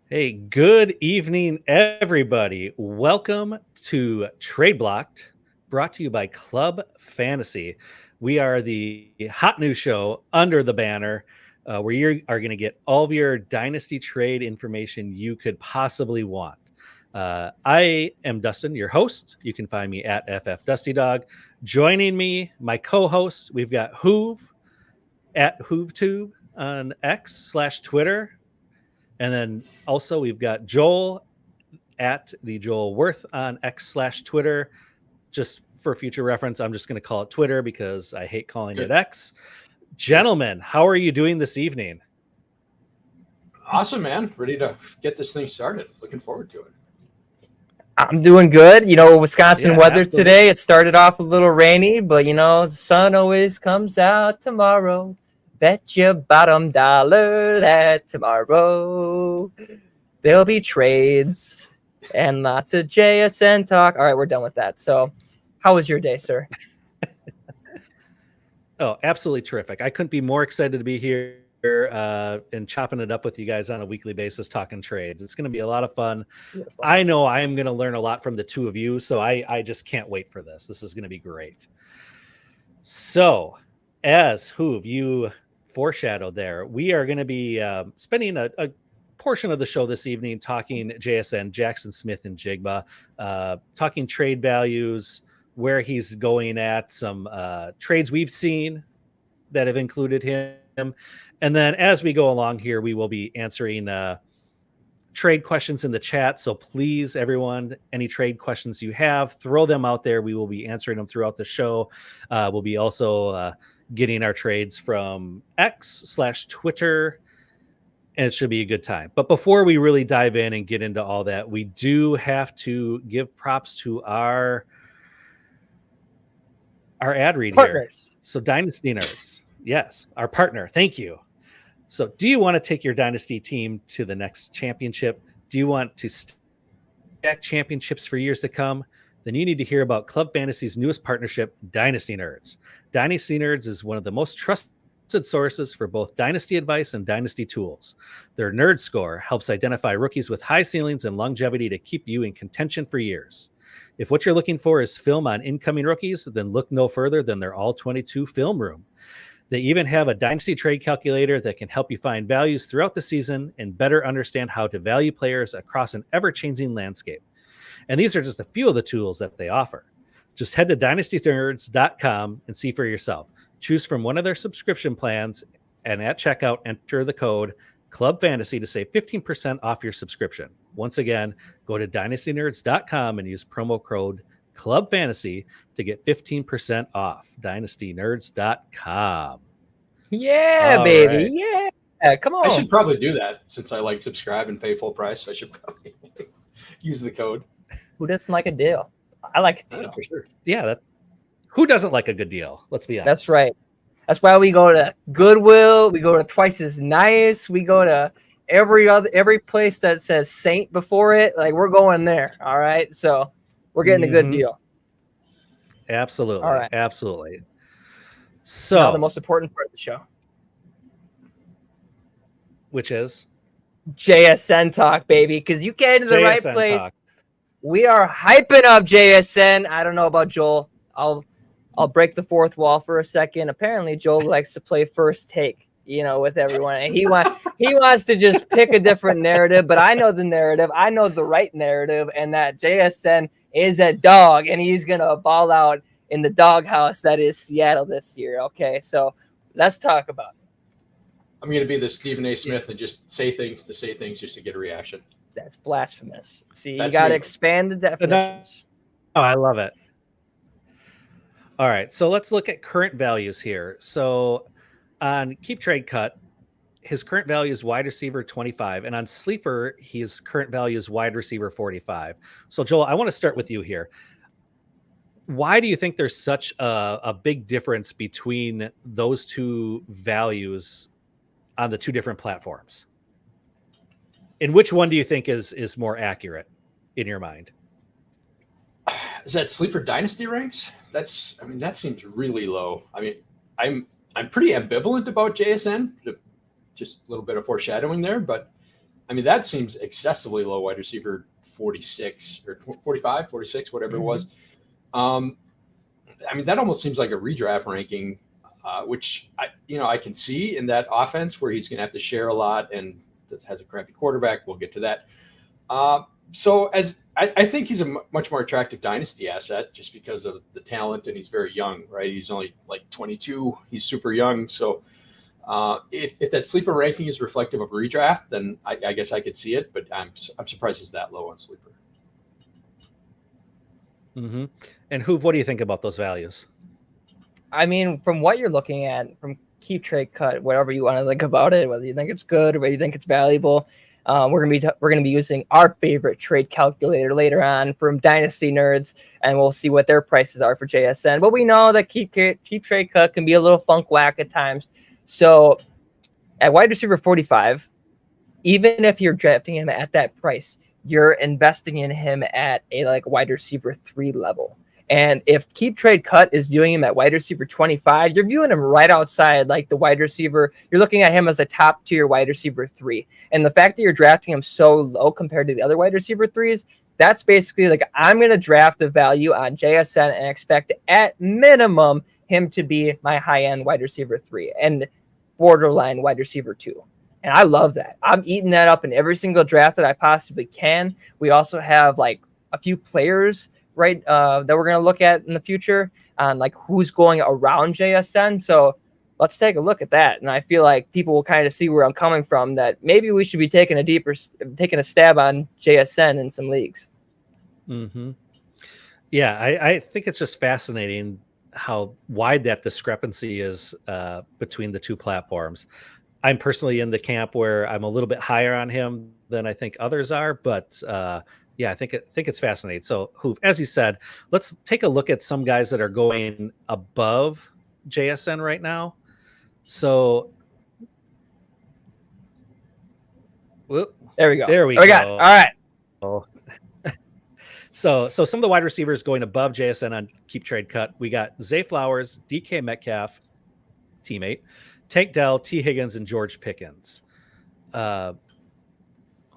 Hey, good evening, everybody. Welcome to TradeBlocked, brought to you by Club Fantasy. We are the hot new show under the banner where you are going to get all of your Dynasty trade information you could possibly want. I am Dustin, your host. You can find me at FFDustyDog. Joining me, my co-host, we've got Hoov at HoovTube on X/Twitter. And then also we've got Joel at the Joel Wirth on X/Twitter. Just for future reference, I'm just going to call it Twitter because I hate calling it X. Gentlemen, how are you doing this evening? Awesome, man. Ready to get this thing started. Looking forward to it. I'm doing good. Wisconsin weather absolutely. today. It started off a little rainy, but the sun always comes out tomorrow. Bet your bottom dollar that tomorrow there'll be trades and lots of JSN talk. All right, we're done with that. So, how was your day, sir? Oh, absolutely terrific. I couldn't be more excited to be here and chopping it up with you guys on a weekly basis, talking trades. It's going to be a lot of fun. Beautiful. I know I am going to learn a lot from the two of you, so I just can't wait for this. This is going to be great. So, as Hoov, you foreshadowed there, we are going to be spending a portion of the show this evening talking JSN, Jaxon Smith-Njibga, talking trade values, where he's going at, some trades we've seen that have included him. And then as we go along here, we will be answering trade questions in the chat. So please, everyone, any trade questions you have, throw them out there. We will be answering them throughout the show. We'll be also getting our trades from X/Twitter, and it should be a good time. But before we really dive in and get into all that, we do have to give props to our ad read Partners. here. So Dynasty Nerds. Yes, our partner. Thank you. So do you want to take your Dynasty team to the next championship? Do you want to stack championships for years to come? Then you need to hear about Club Fantasy's newest partnership, Dynasty Nerds. Dynasty Nerds is one of the most trusted sources for both Dynasty advice and Dynasty tools. Their Nerd Score helps identify rookies with high ceilings and longevity to keep you in contention for years. If what you're looking for is film on incoming rookies, then look no further than their All-22 film room. They even have a Dynasty trade calculator that can help you find values throughout the season and better understand how to value players across an ever-changing landscape. And these are just a few of the tools that they offer. Just head to dynastynerds.com and see for yourself. Choose from one of their subscription plans, and at checkout, enter the code Club Fantasy to save 15% off your subscription. Once again, go to dynastynerds.com and use promo code Club Fantasy to get 15% off. dynastynerds.com. Yeah, All baby. right. Yeah. Come on. I should probably do that since I subscribe and pay full price. I should probably use the code. Who doesn't like a deal? I like a deal. Yeah, for sure. Yeah. Who doesn't like a good deal? Let's be honest. That's right. That's why we go to Goodwill. We go to Twice as Nice. We go to every place that says Saint before it. Like, we're going there. All right. So we're getting a good deal. Absolutely. All right. Absolutely. So now the most important part of the show, which is JSN talk, baby. Because you get into the right place. Talk. We are hyping up JSN. I don't know about Joel. I'll break the fourth wall for a second. Apparently, Joel likes to play first take, with everyone. And he wants to just pick a different narrative, but I know the narrative. I know the right narrative, and that JSN is a dog, and he's going to ball out in the doghouse that is Seattle this year. Okay, so let's talk about it. I'm going to be the Stephen A. Smith and just say things just to get a reaction. That's blasphemous. See, That's you got to me. expand the definitions. Oh, I love it. All right, so let's look at current values here. So on Keep Trade Cut, his current value is wide receiver 25, and on Sleeper, his current value is wide receiver 45. So Joel, I want to start with you here. Why do you think there's such a big difference between those two values on the two different platforms? And which one do you think is more accurate in your mind? Is that Sleeper Dynasty ranks? That seems really low. I'm pretty ambivalent about JSN. Just a little bit of foreshadowing there, but I mean, that seems excessively low, wide receiver 46 or 45, 46, whatever it was. I mean, that almost seems like a redraft ranking, which I can see in that offense where he's going to have to share a lot and has a crappy quarterback. We'll get to that. So I think he's a much more attractive dynasty asset just because of the talent, and he's very young, right? He's only like 22. He's super young. So if that sleeper ranking is reflective of redraft, then I guess I could see it, but I'm surprised he's that low on sleeper. Mm-hmm. And Hoov, what do you think about those values? I mean, from what you're looking at, from keep trade cut, whatever you want to think about it, whether you think it's good or whether you think it's valuable, we're gonna be using our favorite trade calculator later on from Dynasty Nerds, and we'll see what their prices are for JSN. But we know that keep trade cut can be a little funk whack at times. So at wide receiver 45, even if you're drafting him at that price, you're investing in him at a like wide receiver 3 level. And if keep trade cut is viewing him at wide receiver 25, you're viewing him right outside like the wide receiver. You're looking at him as a top tier wide receiver 3. And the fact that you're drafting him so low compared to the other wide receiver 3s, that's basically like, I'm going to draft the value on JSN and expect at minimum him to be my high end wide receiver 3 and borderline wide receiver 2. And I love that. I'm eating that up in every single draft that I possibly can. We also have like a few players, right, that we're going to look at in the future on like who's going around JSN. So let's take a look at that. And I feel like people will kind of see where I'm coming from, that maybe we should be taking a stab on JSN in some leagues. Mm-hmm. Yeah, I think it's just fascinating how wide that discrepancy is between the two platforms. I'm personally in the camp where I'm a little bit higher on him than I think others are, but yeah, I think it's fascinating. So, Hoov, as you said, let's take a look at some guys that are going above JSN right now. So, whoop, there we go. There we go. Got it. All right. Oh. So some of the wide receivers going above JSN on keep trade cut. We got Zay Flowers, DK Metcalf, teammate, Tank Dell, T. Higgins, and George Pickens. Hoov,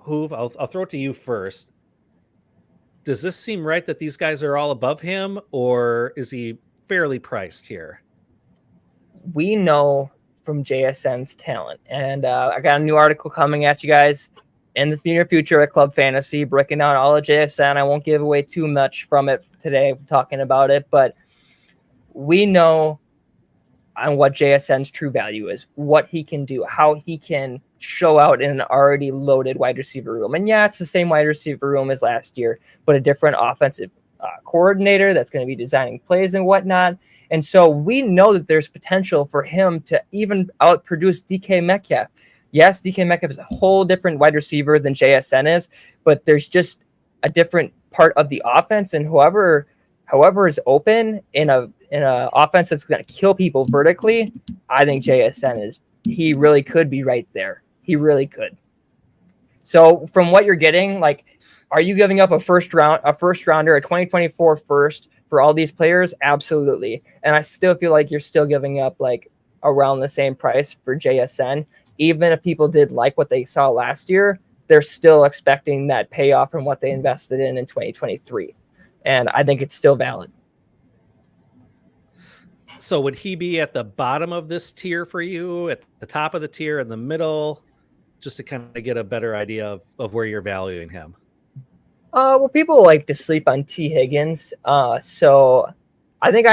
I'll throw it to you first. Does this seem right that these guys are all above him, or is he fairly priced here? We know from JSN's talent, and I got a new article coming at you guys in the near future at Club Fantasy, breaking down all of JSN. I won't give away too much from it today, talking about it, but we know on what JSN's true value is, what he can do, how he can show out in an already loaded wide receiver room. And yeah, it's the same wide receiver room as last year, but a different offensive coordinator that's going to be designing plays and whatnot. And so we know that there's potential for him to even outproduce DK Metcalf. Yes, DK Metcalf is a whole different wide receiver than JSN is, but there's just a different part of the offense, and whoever is open in a offense that's going to kill people vertically, I think JSN he really could be right there. He really could. So from what you're getting, like, are you giving up a first rounder, a 2024 first for all these players? Absolutely. And I still feel like you're still giving up like around the same price for JSN. Even if people did like what they saw last year, they're still expecting that payoff from what they invested in 2023. And I think it's still valid. So would he be at the bottom of this tier for you, at the top of the tier, in the middle, just to kind of get a better idea of where you're valuing him? Well, people like to sleep on T. Higgins. So I think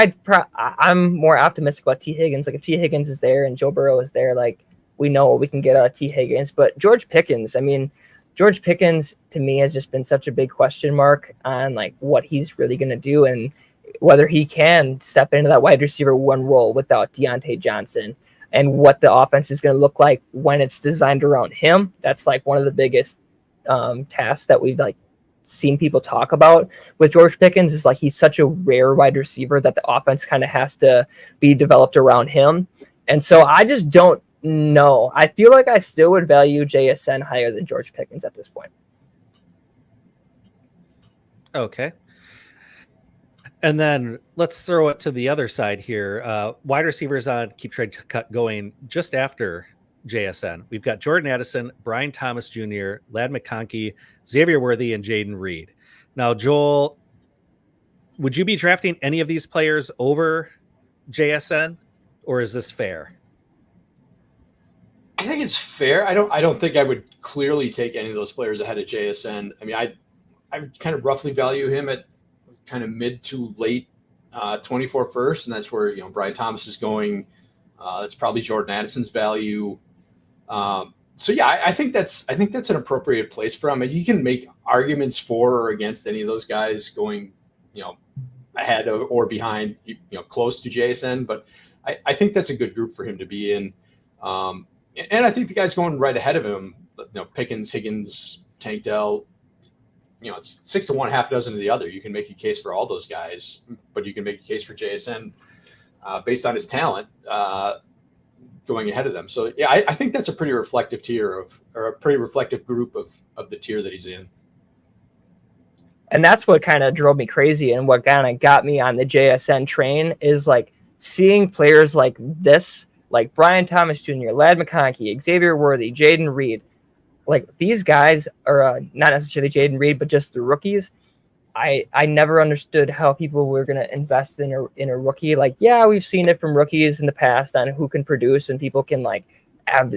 I'm more optimistic about T. Higgins. Like if T. Higgins is there and Joe Burrow is there, like we know what we can get out of T. Higgins. But George Pickens, to me has just been such a big question mark on like what he's really going to do and whether he can step into that wide receiver 1 role without Deontay Johnson, and what the offense is going to look like when it's designed around him. That's like one of the biggest tasks that we've like seen people talk about with George Pickens, is like he's such a rare wide receiver that the offense kind of has to be developed around him. And so I just don't know. I feel like I still would value JSN higher than George Pickens at this point. Okay. And then let's throw it to the other side here. Wide receivers on keep trade cut going just after JSN. We've got Jordan Addison, Brian Thomas Jr., Ladd McConkey, Xavier Worthy, and Jaden Reed. Now, Joel, would you be drafting any of these players over JSN, or is this fair? I think it's fair. I don't think I would clearly take any of those players ahead of JSN. I mean, I would kind of roughly value him at kind of mid to late 24 first, and that's where Brian Thomas is going. That's probably Jordan Addison's value. So yeah, I think that's an appropriate place for him. And you can make arguments for or against any of those guys going, ahead of or behind, close to JSN. But I think that's a good group for him to be in. And I think the guys going right ahead of him, Pickens, Higgins, Tank Dell, it's 6 to 1, half a dozen to the other. You can make a case for all those guys, but you can make a case for JSN based on his talent going ahead of them. So yeah, I think that's a pretty reflective tier or a pretty reflective group of the tier that he's in. And that's what kind of drove me crazy and what kind of got me on the JSN train is like seeing players like this, like Brian Thomas Jr., Ladd McConkey, Xavier Worthy, Jaden Reed. Like these guys are not necessarily Jaden Reed, but just the rookies. I never understood how people were going to invest in a rookie. Like, yeah, we've seen it from rookies in the past on who can produce and people can like have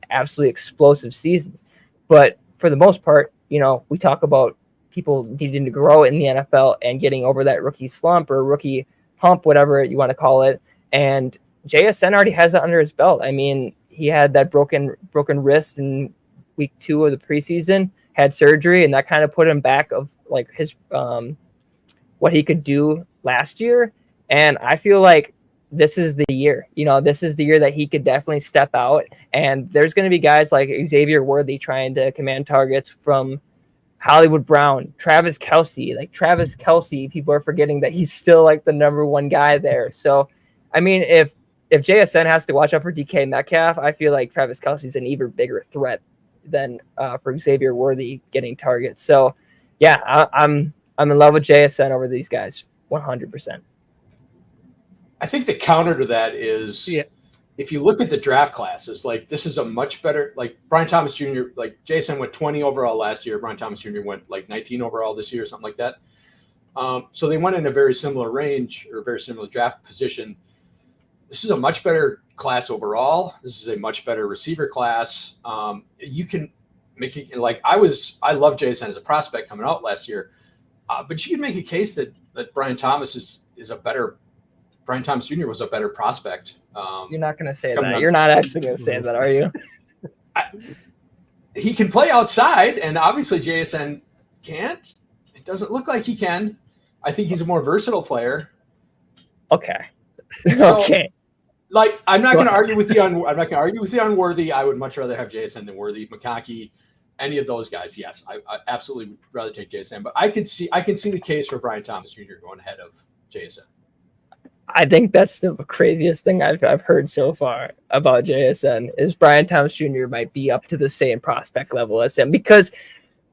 absolutely explosive seasons. But for the most part, we talk about people needing to grow in the NFL and getting over that rookie slump or rookie hump, whatever you want to call it. And JSN already has it under his belt. I mean, he had that broken wrist in week 2 of the preseason, had surgery, and that kind of put him back of like his what he could do last year. And I feel like this is the year. This is the year that he could definitely step out. And there's going to be guys like Xavier Worthy trying to command targets from Hollywood Brown, Travis Kelce. Like Travis Kelce, people are forgetting that he's still like the number 1 guy there. So, I mean, if JSN has to watch out for DK Metcalf, I feel like Travis Kelce's an even bigger threat than for Xavier Worthy getting targets. So, yeah, I'm in love with JSN over these guys, 100%. I think the counter to that is if you look at the draft classes, like this is a much better, like Brian Thomas Jr., like JSN went 20 overall last year. Brian Thomas Jr. went like 19 overall this year or something like that. So they went in a very similar range or very similar draft position. This is a much better class overall. This is a much better receiver class. You can make it like I love JSN as a prospect coming out last year, but you can make a case that Brian Thomas is a better. Brian Thomas Jr. was a better prospect. You're not going to say that. You're not actually going to say that, are you? He can play outside, and obviously JSN can't. It doesn't look like he can. I think he's a more versatile player. Okay. So, okay. Like I'm not going to argue with you on Worthy. I would much rather have JSN than Worthy, McConkey, any of those guys. Yes, I absolutely would rather take JSN. But I can see the case for Brian Thomas Jr. going ahead of JSN. I think that's the craziest thing I've heard so far about JSN is Brian Thomas Jr. might be up to the same prospect level as him. Because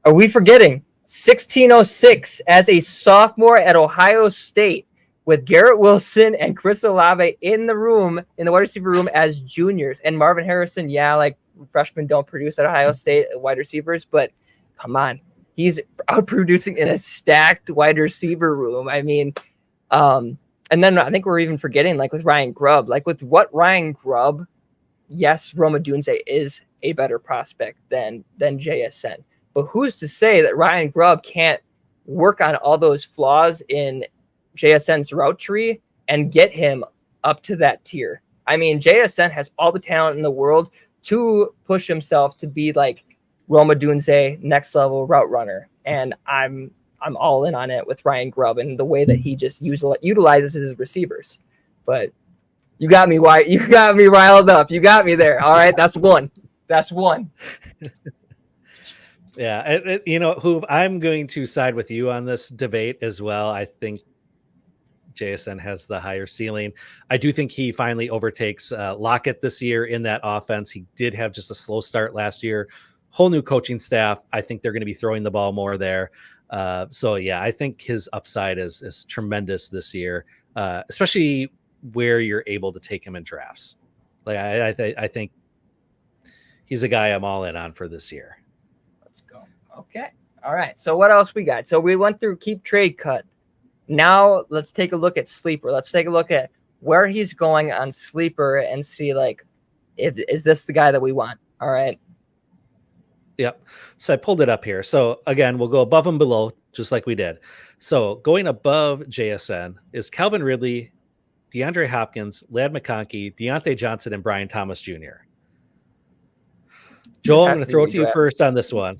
are we forgetting 1606 as a sophomore at Ohio State with Garrett Wilson and Chris Olave in the wide receiver room as juniors, and Marvin Harrison. Yeah, like freshmen don't produce at Ohio State wide receivers, but come on, he's outproducing in a stacked wide receiver room. I mean, and then I think we're even forgetting, like with Ryan Grubb, like with what Ryan Grubb, yes, Rome Odunze is a better prospect than JSN. But who's to say that Ryan Grubb can't work on all those flaws in JSN's route tree and get him up to that tier? I mean, JSN has all the talent in the world to push himself to be like Rome Odunze, next level route runner. And I'm all in on it with Ryan Grubb and the way that he just utilizes his receivers. But you got me riled up. You got me there. All right, that's one. Yeah, Hoov, I'm going to side with you on this debate as well. I think JSN has the higher ceiling. I do think he finally overtakes Lockett this year in that offense. He did have just a slow start last year. Whole new coaching staff. I think they're going to be throwing the ball more there. So yeah, I think his upside is tremendous this year, especially where you're able to take him in drafts. Like I think he's a guy I'm all in on for this year. Let's go. Okay. All right. So what else we got? So we went through keep, trade, cut. Now let's take a look at sleeper. Let's take a look at where he's going on sleeper and see like, is this the guy that we want? All right. Yep. So I pulled it up here. So again, we'll go above and below, just like we did. So going above JSN is Calvin Ridley, DeAndre Hopkins, Ladd McConkey, Deontay Johnson, and Brian Thomas Jr. Joel, I'm going to throw it to you first on this one.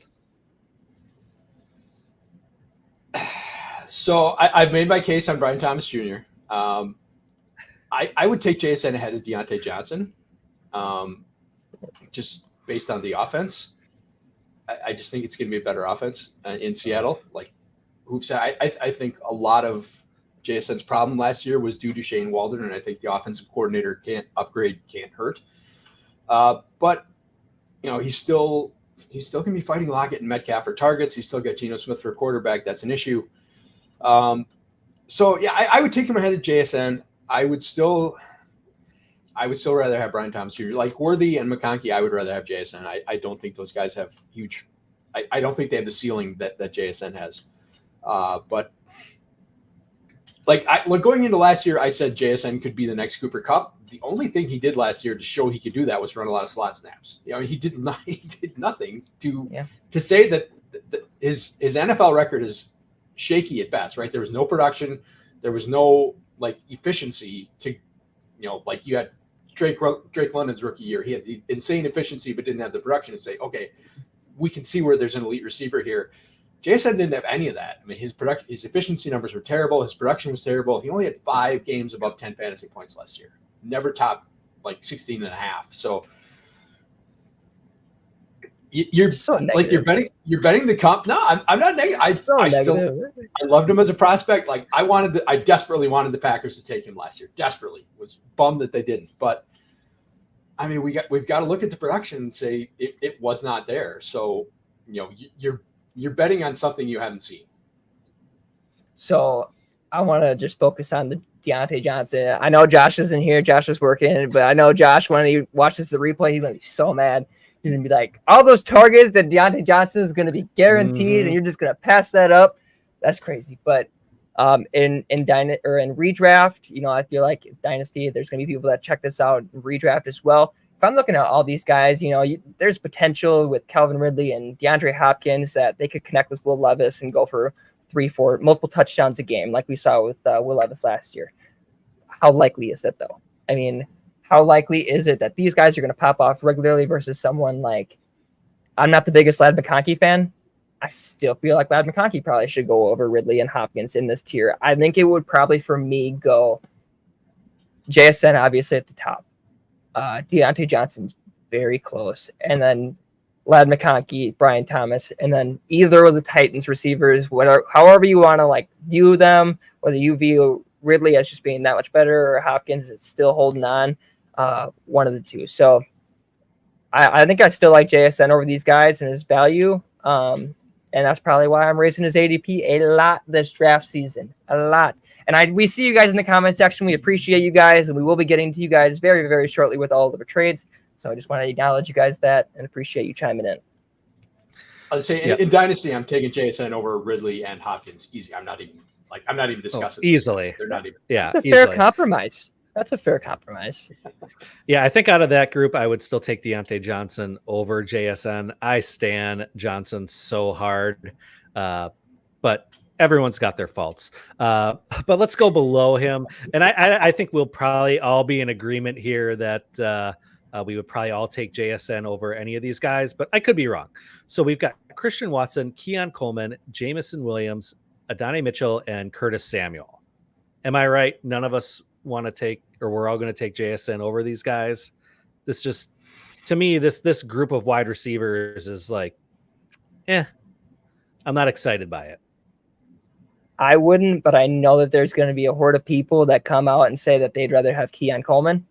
So I've made my case on Brian Thomas Jr. I would take JSN ahead of Deontay Johnson, just based on the offense. I just think it's going to be a better offense in Seattle. Like Hoov said, I think a lot of JSN's problem last year was due to Shane Waldron, and I think the offensive coordinator can't hurt. But you know, he's still going to be fighting Lockett and Metcalf for targets. He's still got Geno Smith for quarterback. That's an issue. So yeah, I would take him ahead of JSN. I would still rather have Brian Thomas Jr. Like Worthy and McConkey, I would rather have JSN. I don't think those guys have huge. I don't think they have the ceiling that JSN has. But like going into last year, I said JSN could be the next Cooper Kupp. The only thing he did last year to show he could do that was run a lot of slot snaps. You know, he did nothing to say that his NFL record is shaky at best, right? There was no production. There was no like efficiency to, you know, like you had Drake London's rookie year. He had the insane efficiency, but didn't have the production to say, okay, we can see where there's an elite receiver here. JSN didn't have any of that. I mean, his efficiency numbers were terrible. His production was terrible. He only had 5 games above 10 fantasy points last year. Never topped like 16 and a half. So you're so like you're betting the comp. No, I'm not negative. I loved him as a prospect. Like I desperately wanted the Packers to take him last year. Desperately. Was bummed that they didn't. But I mean, we've got to look at the production and say it was not there. So you know you're betting on something you haven't seen. So I want to just focus on the Deontay Johnson. I know Josh isn't here. Josh is working, but I know Josh, when he watches the replay, he's going to be so mad. He's going to be like, all those targets that Deontay Johnson is going to be guaranteed, and you're just going to pass that up. That's crazy. But in redraft, you know, I feel like Dynasty, there's going to be people that check this out in redraft as well. If I'm looking at all these guys, you know, there's potential with Calvin Ridley and DeAndre Hopkins that they could connect with Will Levis and go for 3-4 multiple touchdowns a game, like we saw with Will Levis last year. How likely is that, though? I mean, how likely is it that these guys are going to pop off regularly versus someone like, I'm not the biggest Ladd McConkey fan. I still feel like Ladd McConkey probably should go over Ridley and Hopkins in this tier. I think it would probably, for me, go JSN, obviously, at the top. Deontay Johnson, very close. And then Ladd McConkey, Brian Thomas, and then either of the Titans receivers, however you want to like view them, whether you view Ridley as just being that much better or Hopkins is still holding on, one of the two. So I think I still like JSN over these guys and his value. And that's probably why I'm raising his ADP a lot this draft season. A lot. And we see you guys in the comment section. We appreciate you guys, and we will be getting to you guys very, very shortly with all of the trades. So I just want to acknowledge you guys that and appreciate you chiming in. I'd say in Dynasty, I'm taking JSN over Ridley and Hopkins. Easy. I'm not even discussing easily. They're not even. Yeah, that's a fair compromise. That's a fair compromise. Yeah, I think out of that group, I would still take Deontay Johnson over JSN. I stan Johnson so hard, but everyone's got their faults. But let's go below him. And I think we'll probably all be in agreement here that we would probably all take JSN over any of these guys, but I could be wrong. So we've got Christian Watson, Keon Coleman, Jamison Williams, Adonai Mitchell, and Curtis Samuel. Am I right? None of us want to take, or we're all going to take JSN over these guys. This just, to me, this group of wide receivers is like, I'm not excited by it. I wouldn't, but I know that there's going to be a horde of people that come out and say that they'd rather have Keon Coleman.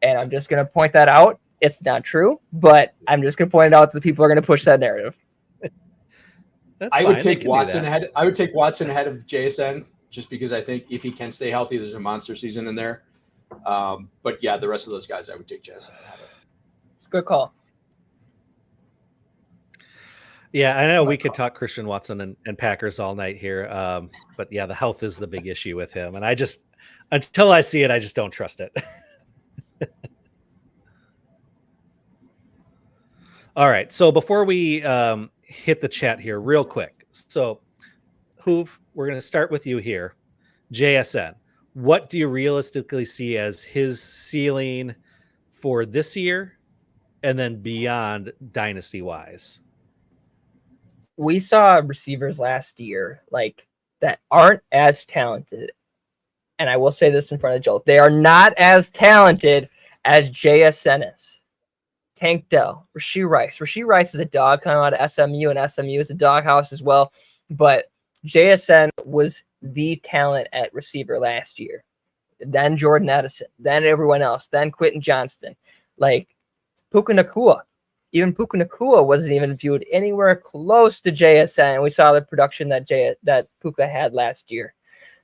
And I'm just going to point that out. It's not true, but I'm just going to point it out to the people who are going to push that narrative. I would take Watson ahead. I would take Watson ahead of JSN just because I think if he can stay healthy, there's a monster season in there. But yeah, the rest of those guys, I would take JSN ahead of. It's a good call. Yeah, I know we could talk Christian Watson and Packers all night here. But yeah, the health is the big issue with him. And until I see it, I just don't trust it. All right. So before we hit the chat here real quick. So Hoov, we're going to start with you here. JSN, what do you realistically see as his ceiling for this year and then beyond dynasty wise? We saw receivers last year like that aren't as talented. And I will say this in front of Joel. They are not as talented as JSN is. Tank Dell, Rashee Rice. Rashee Rice is a dog coming out of SMU, and SMU is a doghouse as well. But JSN was the talent at receiver last year. Then Jordan Edison. Then everyone else. Then Quentin Johnston. Like Puka Nacua. Even Puka Nacua wasn't even viewed anywhere close to JSN. We saw the production that Puka had last year.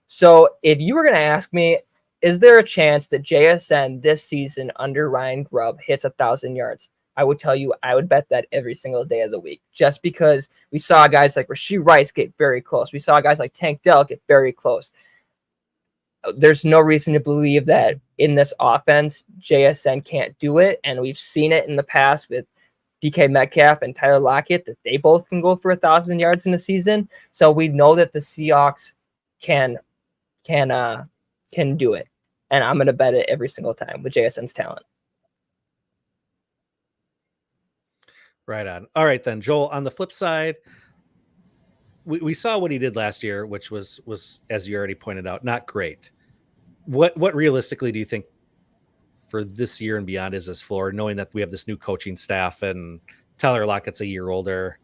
So if you were going to ask me, is there a chance that JSN this season under Ryan Grubb hits 1,000 yards? I would tell you, I would bet that every single day of the week, just because we saw guys like Rashee Rice get very close. We saw guys like Tank Dell get very close. There's no reason to believe that in this offense, JSN can't do it. And we've seen it in the past with DK Metcalf and Tyler Lockett, that they both can go for 1,000 yards in the season. So we know that the Seahawks can do it. And I'm going to bet it every single time with JSN's talent. Right on. All right, then, Joel, on the flip side, we saw what he did last year, which was, as you already pointed out, not great. What realistically do you think for this year and beyond is his floor, knowing that we have this new coaching staff and Tyler Lockett's a year older?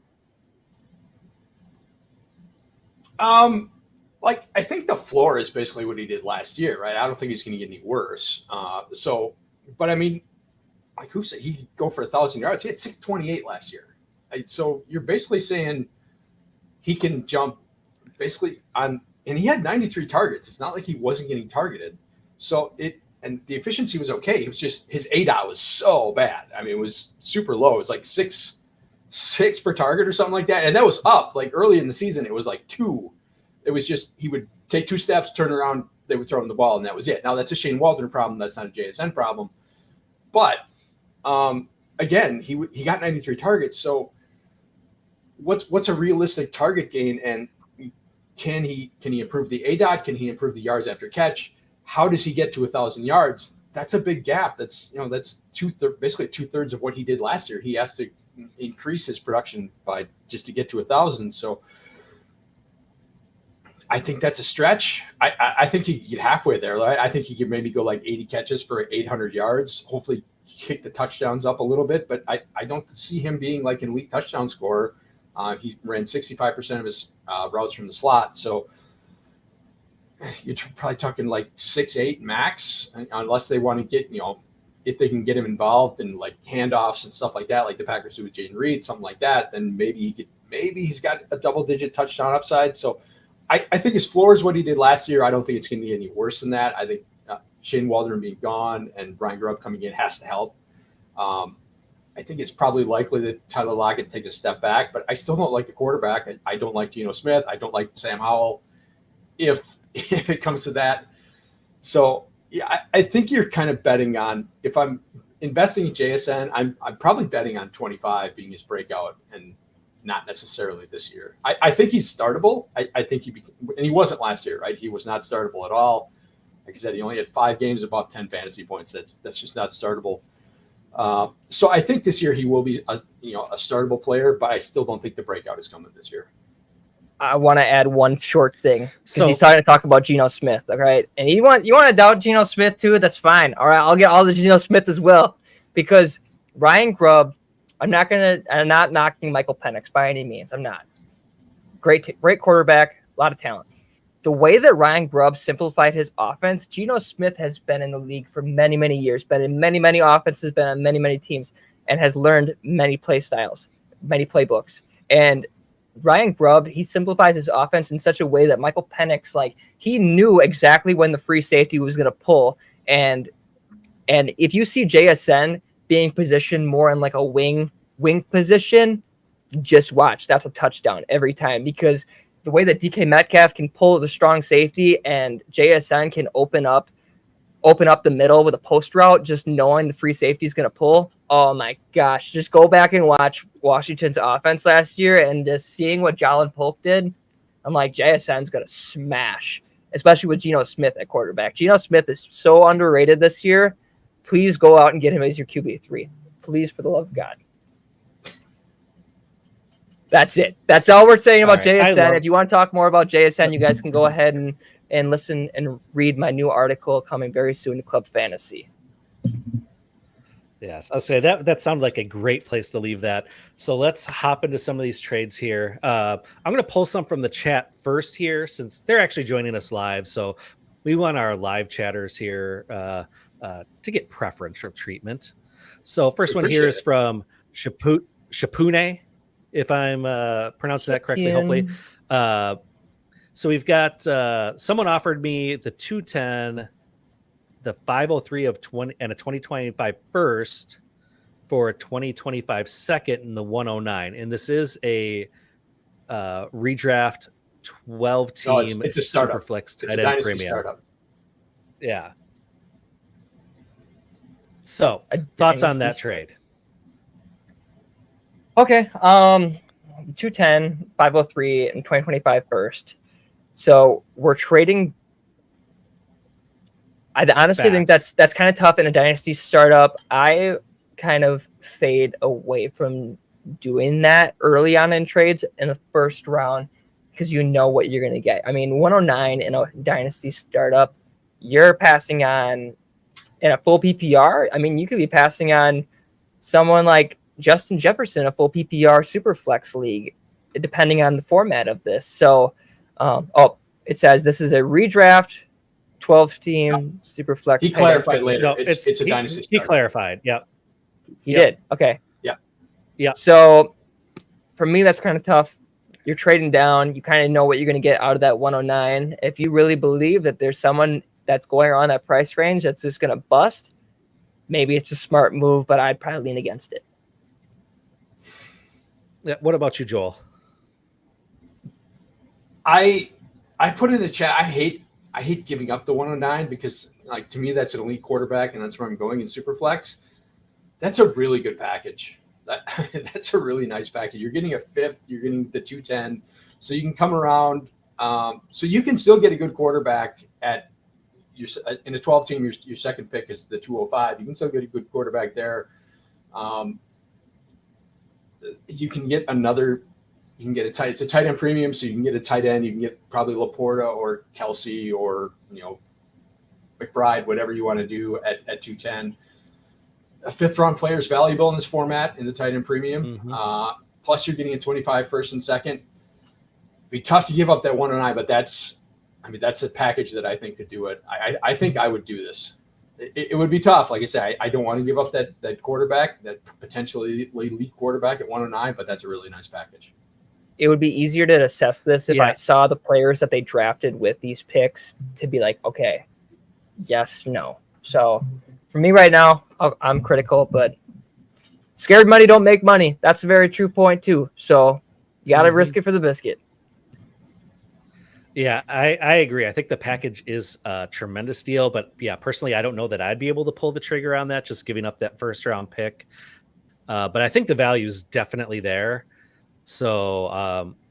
Like, I think the floor is basically what he did last year, right? I don't think he's going to get any worse. But I mean, like who said he could go for 1,000 yards? He had 628 last year. Right? So you're basically saying he can jump basically on, and he had 93 targets. It's not like he wasn't getting targeted. So and the efficiency was okay. It was just his ADOT was so bad. I mean, it was super low. It was like six per target or something like that. And that was up. Like early in the season, it was like 2. It was just he would take 2 steps, turn around, they would throw him the ball, and that was it. Now, that's a Shane Waldron problem. That's not a JSN problem. But, again, he got 93 targets. So what's a realistic target gain? And can he improve the ADOT? Can he improve the yards after catch? How does he get to 1,000 yards? That's a big gap. That's basically 2/3 of what he did last year. He has to increase his production by just to get to 1,000. So I think that's a stretch. I think he could get halfway there. Right? I think he could maybe go like 80 catches for 800 yards. Hopefully kick the touchdowns up a little bit, but I don't see him being like an elite touchdown scorer. He ran 65% of his routes from the slot. So you're probably talking like 6-8 max, unless they want to get, if they can get him involved in like handoffs and stuff like that, like the Packers do with Jaden Reed, something like that, then maybe he's got a double-digit touchdown upside. So I think his floor is what he did last year. I don't think it's going to be any worse than that. I think Shane Waldron being gone and Brian Grubb coming in has to help. I think it's probably likely that Tyler Lockett takes a step back, but I still don't like the quarterback. I don't like Geno Smith. I don't like Sam Howell. If it comes to that. So yeah, I think you're kind of betting on, if I'm investing in JSN, I'm probably betting on 25 being his breakout and not necessarily this year. I think he's startable. I think and he wasn't last year, right? He was not startable at all. Like I said, he only had 5 games above 10 fantasy points. That's just not startable. So I think this year he will be a startable player, but I still don't think the breakout is coming this year. I want to add one short thing because he's starting to talk about Geno Smith. All right. And you want to doubt Geno Smith too? That's fine. All right. I'll get all the Geno Smith as well, because Ryan Grubb, I'm not knocking Michael Penix by any means. I'm not. Great quarterback, a lot of talent. The way that Ryan Grubb simplified his offense, Geno Smith has been in the league for many, many years, been in many, many offenses, been on many, many teams, and has learned many play styles, many playbooks. And Ryan Grubb, he simplifies his offense in such a way that Michael Penix, he knew exactly when the free safety was going to pull. And if you see JSN being positioned more in like a wing position, just watch. That's a touchdown every time, because the way that DK Metcalf can pull the strong safety and JSN can open up the middle with a post route, just knowing the free safety is going to pull. Oh my gosh. Just go back and watch Washington's offense last year and just seeing what Jalen Polk did. I'm like, JSN's going to smash, especially with Geno Smith at quarterback. Geno Smith is so underrated this year. Please go out and get him as your QB3. Please, for the love of God. That's it. That's all we're saying about JSN. If you want to talk more about JSN, you guys can go ahead and listen and read my new article coming very soon to Club Fantasy. Yes, I'll say that sounded like a great place to leave that. So let's hop into some of these trades here. I'm going to pull some from the chat first here, since they're actually joining us live. So we want our live chatters here to get preferential treatment. So first one here is from Shapune, if I'm pronouncing that correctly, hopefully. So we've got someone offered me the 210, the 503 of 20 and a 2025 first for a 2025 second in the 109. And this is a redraft 12 team. It's a startup. Superflex it's a Dynasty premium startup. Yeah. So thoughts on that trade? Okay. 210, 503, and 2025 first. So we're trading. I honestly think that's kind of tough in a Dynasty startup. I kind of fade away from doing that early on in trades in the first round, because you know what you're going to get. I mean, 109 in a Dynasty startup, you're passing on in a full PPR. I mean, you could be passing on someone like Justin Jefferson, a full PPR Superflex league, depending on the format of this. So, it says this is a redraft 12-team Superflex. He clarified later. No, it's a Dynasty startup. He clarified. Yep. He did. Okay. Yeah. So for me, that's kind of tough. You're trading down. You kind of know what you're going to get out of that 109. If you really believe that there's someone that's going around that price range that's just going to bust, maybe it's a smart move, but I'd probably lean against it. Yeah. What about you, Joel? I put in the chat, I hate giving up the 109, because like to me that's an elite quarterback and that's where I'm going in Superflex. That's a really good package. That's a really nice package. You're getting a fifth, you're getting the 210, so you can come around. So you can still get a good quarterback at your in a 12 team. Your second pick is the 205. You can still get a good quarterback there. You can get another. You can get it's a tight end premium, so you can get a tight end. You can get probably Laporta or Kelsey or McBride, whatever you want to do at 210. A fifth round player is valuable in this format in the tight end premium. Mm-hmm. Plus, you're getting a 25 first and second. It'd be tough to give up that 109, but that's a package that I think could do it. I think I would do this. It would be tough. Like I say, I don't want to give up that quarterback, that potentially elite quarterback at 109, but that's a really nice package. It would be easier to assess this if I saw the players that they drafted with these picks to be like, okay, yes, no. So for me right now, I'm critical, but scared money don't make money. That's a very true point too. So you got to risk it for the biscuit. Yeah, I agree. I think the package is a tremendous deal, but yeah, personally, I don't know that I'd be able to pull the trigger on that, just giving up that first round pick. But I think the value is definitely there. So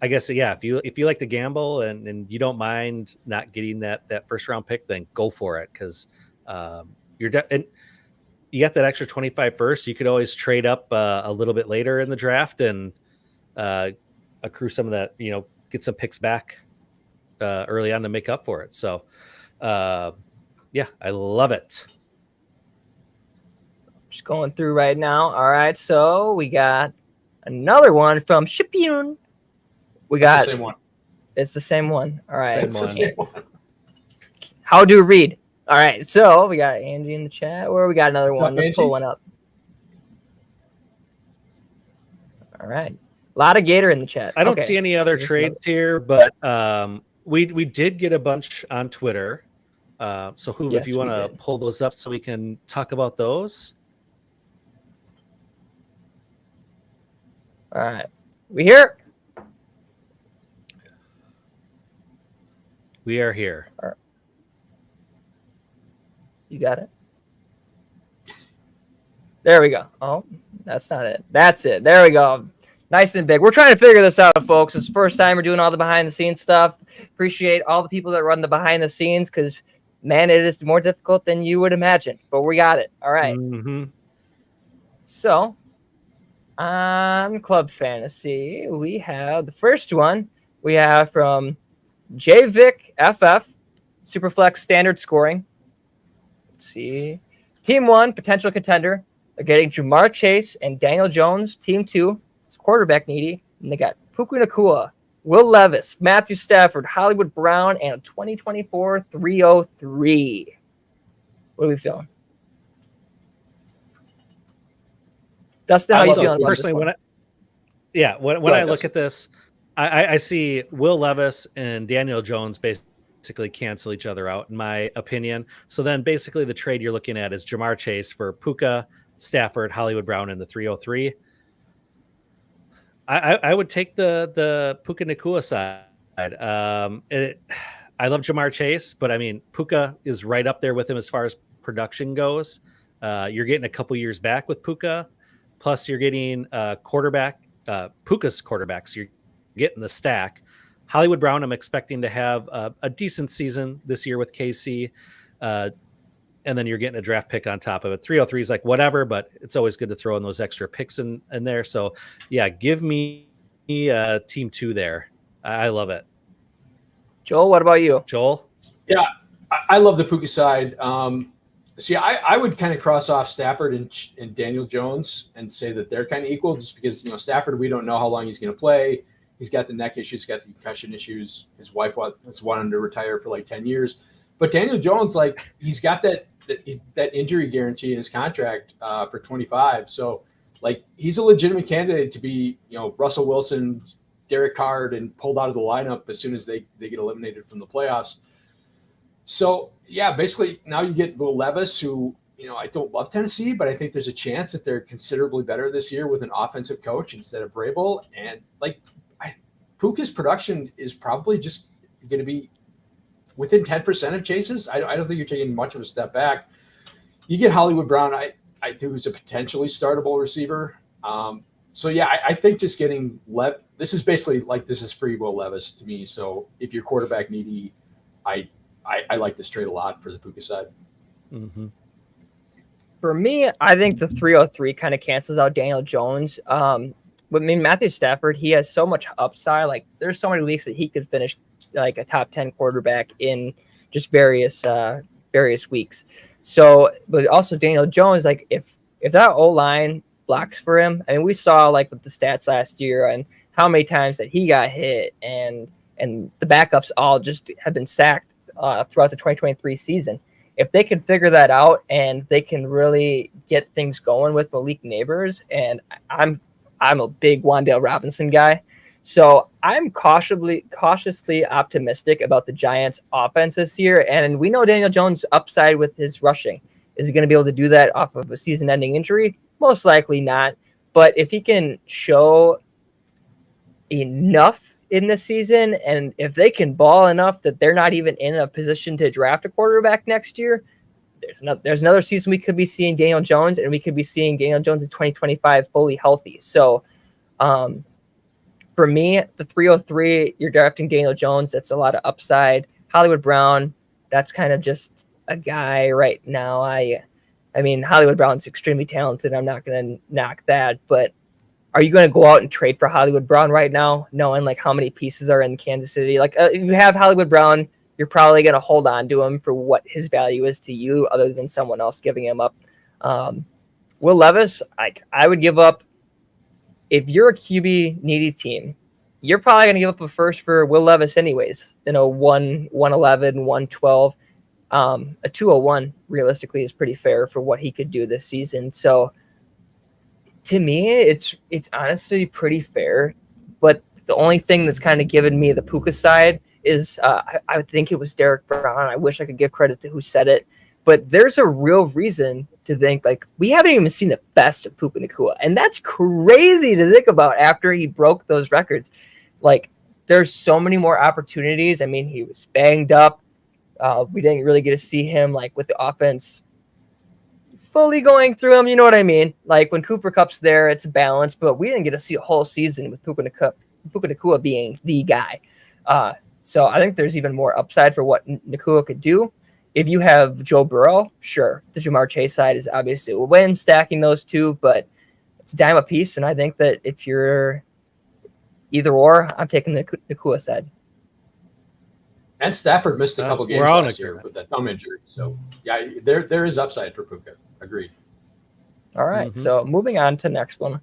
I guess, yeah, if you like to gamble and you don't mind not getting that first round pick, then go for it, because and you got that extra 25 first. You could always trade up a little bit later in the draft and accrue some of that, get some picks back early on to make up for it. So yeah, I love it. Just going through right now. All right, so we got another one from Shipion. We got the same one. It's the same one. All right. It's the same one. How do read? All right. So we got Andy in the chat. Where we got another one? Let's pull one up. All right. A lot of Gator in the chat. I don't see any other trades here, but we did get a bunch on Twitter. So Hoov, if you want to pull those up so we can talk about those. All right. We here? We are here. You got it. There we go. Oh, that's not it. That's it. There we go. Nice and big. We're trying to figure this out, folks. It's the first time we're doing all the behind-the-scenes stuff. Appreciate all the people that run the behind-the-scenes because, man, it is more difficult than you would imagine. But we got it. All right. Mm-hmm. So, on Club Fantasy, we have the first one. We have from JVic FF, Superflex Standard Scoring. Let's see. Team 1, potential contender. They're getting Jamar Chase and Daniel Jones. Team 2, it's quarterback needy. And they got Puka Nacua, Will Levis, Matthew Stafford, Hollywood Brown, and a 2024 303. What are we feeling? Dustin, how you feeling? Personally, when I look at this, I see Will Levis and Daniel Jones basically cancel each other out, in my opinion. So then basically the trade you're looking at is Jamar Chase for Puka, Stafford, Hollywood Brown, and the 303. I would take the Puka Nacua side. I love Jamar Chase, but I mean, Puka is right up there with him as far as production goes. You're getting a couple years back with Puka. Plus, you're getting Puka's quarterback, so you're getting the stack. Hollywood Brown, I'm expecting to have a decent season this year with KC, and then you're getting a draft pick on top of it. 303 is like whatever, but it's always good to throw in those extra picks in there. So, yeah, give me team 2 there. I love it. Joel, what about you? Joel? Yeah, I love the Puka side. See, I would kind of cross off Stafford and Daniel Jones and say that they're kind of equal just because, Stafford, we don't know how long he's going to play. He's got the neck issues, got the concussion issues. His wife has wanted to retire for like 10 years. But Daniel Jones, like, he's got that injury guarantee in his contract for 25. So, like, he's a legitimate candidate to be, Russell Wilson, Derek Carr, and pulled out of the lineup as soon as they get eliminated from the playoffs. So, yeah, basically now you get Will Levis, who, I don't love Tennessee, but I think there's a chance that they're considerably better this year with an offensive coach instead of Vrabel. And, like, Puka's production is probably just going to be within 10% of Chase's. I don't think you're taking much of a step back. You get Hollywood Brown, I think, who's a potentially startable receiver. So, yeah, I think just getting this is basically like this is free Will Levis to me. So if you're quarterback needy, I like this trade a lot for the Puka side. Mm-hmm. For me, I think the 303 kind of cancels out Daniel Jones. But I mean, Matthew Stafford, he has so much upside. Like, there's so many weeks that he could finish like a top 10 quarterback in just various weeks. So, but also Daniel Jones, like if that O-line blocks for him, I mean, we saw like with the stats last year and how many times that he got hit and the backups all just have been sacked throughout the 2023 season. If they can figure that out and they can really get things going with Malik Neighbors, and I'm a big Wan'Dale Robinson guy, so I'm cautiously optimistic about the Giants' offense this year. And we know Daniel Jones' upside with his rushing. Is he going to be able to do that off of a season-ending injury? Most likely not. But if he can show enough in this season, and if they can ball enough that they're not even in a position to draft a quarterback next year, there's another season we could be seeing Daniel Jones, and we could be seeing Daniel Jones in 2025 fully healthy. So for me, the 303, you're drafting Daniel Jones. That's a lot of upside. Hollywood Brown, that's kind of just a guy right now. I mean, Hollywood Brown's extremely talented. I'm not going to knock that, but are you going to go out and trade for Hollywood Brown right now, knowing like how many pieces are in Kansas City? Like if you have Hollywood Brown, you're probably going to hold on to him for what his value is to you, other than someone else giving him up. Will Levis, I would give up. If you're a QB needy team, you're probably going to give up a first for Will Levis anyways. 111, 112. A 201 realistically is pretty fair for what he could do this season. So to me, it's honestly pretty fair. But the only thing that's kind of given me the Puka side is I would think it was Derek Brown. I wish I could give credit to who said it. But there's a real reason to think like we haven't even seen the best of Puka Nacua, and that's crazy to think about after he broke those records. Like there's so many more opportunities. I mean, he was banged up. We didn't really get to see him like with the offense fully going through him. You know what I mean? Like when Cooper Kupp's there, it's balanced, but we didn't get to see a whole season with Puka Nacua being the guy. So I think there's even more upside for what Nacua could do. If you have Joe Burrow, sure. The Jamar Chase side is obviously a win, stacking those two, but it's a dime a piece. And I think that if you're either or, I'm taking the Nacua side. And Stafford missed a couple games last year with that thumb injury. So, yeah, there is upside for Puka. Agreed. All right. So moving on to the next one.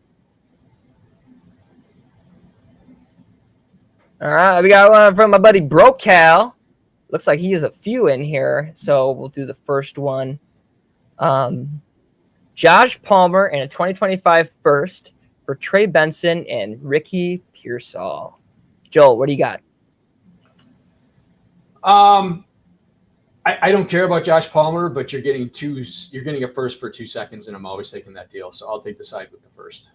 All right. We got one from my buddy BroCal. Looks like he has a few in here, so we'll do the first one. Josh Palmer and a 2025 first for Trey Benson and Ricky Pearsall. Joel, what do you got? I don't care about Josh Palmer, but you're getting a first for 2 seconds, and I'm always taking that deal. So I'll take the side with the first.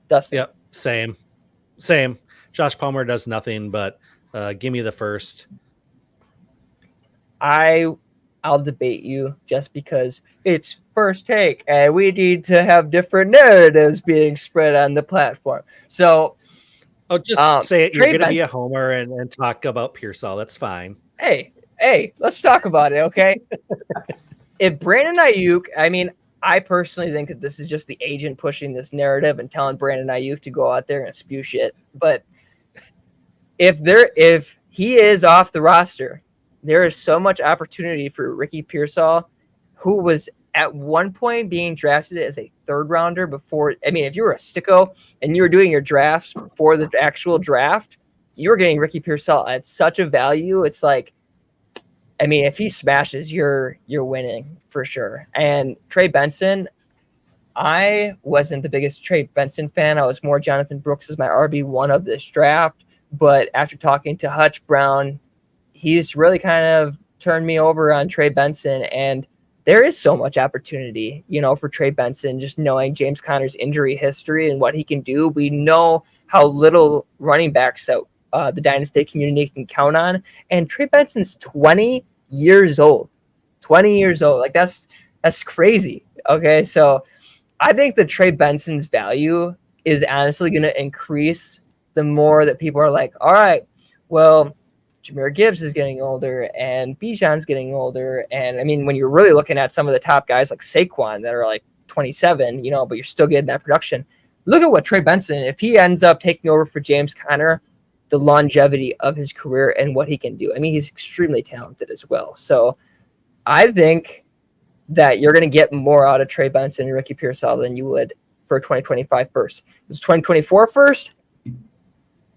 Dustin. Yep, same. Josh Palmer does nothing, but give me the first. I'll debate you just because it's first take and we need to have different narratives being spread on the platform. So just say it. You're going to be a Benson. homer and talk about Pearsall. That's fine. Hey, let's talk about it, okay? If Brandon Ayuk, I mean, I personally think that this is just the agent pushing this narrative and telling Brandon Ayuk to go out there and spew shit. But if he is off the roster, there is so much opportunity for Ricky Pearsall, who was at one point being drafted as a third rounder before. I mean, if you were a sicko and you were doing your drafts before the actual draft, you were getting Ricky Pearsall at such a value. It's like, I mean, if he smashes, you're winning for sure. And Trey Benson, I wasn't the biggest Trey Benson fan. I was more Jonathan Brooks as my RB1 of this draft. But after talking to Hutch Brown, he's really kind of turned me over on Trey Benson. And there is so much opportunity, for Trey Benson, just knowing James Conner's injury history and what he can do. We know how little running backs that the Dynasty community can count on. And Trey Benson's 20 years old. 20 years old. Like, that's crazy. Okay, so I think that Trey Benson's value is honestly going to increase the more that people are like, all right, well, Jahmyr Gibbs is getting older and Bijan's getting older. And I mean, when you're really looking at some of the top guys like Saquon that are like 27, but you're still getting that production. Look at what Trey Benson, if he ends up taking over for James Conner, the longevity of his career and what he can do. I mean, he's extremely talented as well. So I think that you're going to get more out of Trey Benson and Ricky Pearsall than you would for a 2025 first. If it was 2024 first,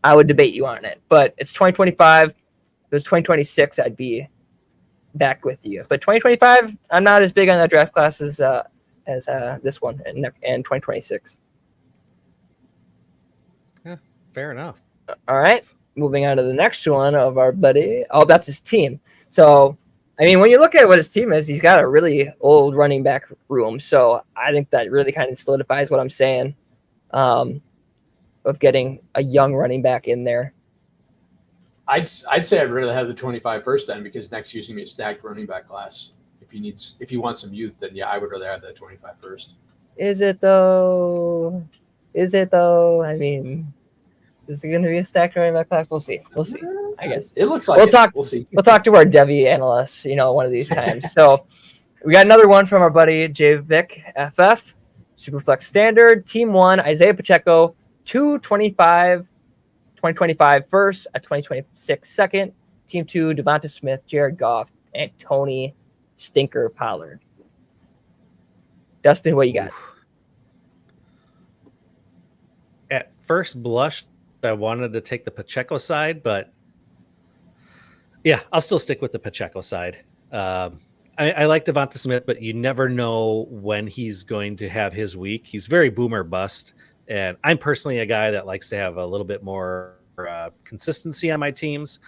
I would debate you on it. But it's 2025. If it was 2026, I'd be back with you. But 2025, I'm not as big on that draft class as this one and 2026. Yeah, fair enough. All right, moving on to the next one of our buddy. Oh, that's his team. So, I mean, when you look at what his team is, he's got a really old running back room. So I think that really kind of solidifies what I'm saying of getting a young running back in there. I'd say I'd rather have the 25 first then, because next year's gonna be a stacked running back class. If you want some youth, then yeah, I would rather have that 25 first. Is it though? I mean, is it going to be a stacked running back class? We'll see. I guess it looks like we'll see. We'll talk to our Devi analysts, one of these times. So we got another one from our buddy J Vic FF, Superflex Standard, Team 1, Isaiah Pacheco, 2025 first, a 2026 second, Team 2, Devonta Smith, Jared Goff, and Tony Stinker Pollard. Dustin, what you got? At first blush, I wanted to take the Pacheco side, but yeah, I'll still stick with the Pacheco side. I like Devonta Smith, but you never know when he's going to have his week. He's very boomer bust, and I'm personally a guy that likes to have a little bit more consistency on my teams.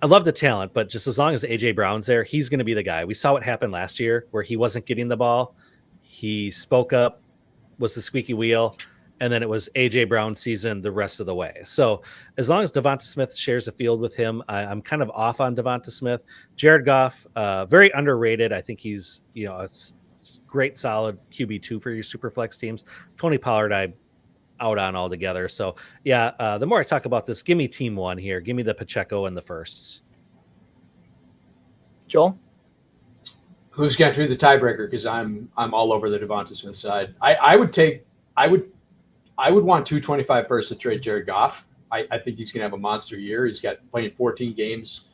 I love the talent, but just as long as AJ Brown's there, he's going to be the guy. We saw what happened last year where he wasn't getting the ball. He spoke up, was the squeaky wheel, and then it was AJ Brown's season the rest of the way. So as long as Devonta Smith shares the field with him, I'm kind of off on Devonta Smith. Jared Goff, very underrated. I think he's, a great, solid QB2 for your super flex teams. Tony Pollard, I out on altogether. So the more I talk about this, give me team one here. Give me the Pacheco and the firsts. Joel? Who's got through the tiebreaker? Because I'm all over the Devonta Smith side. I would want 225 first to trade Jared Goff. I think he's gonna have a monster year. He's got playing 14 games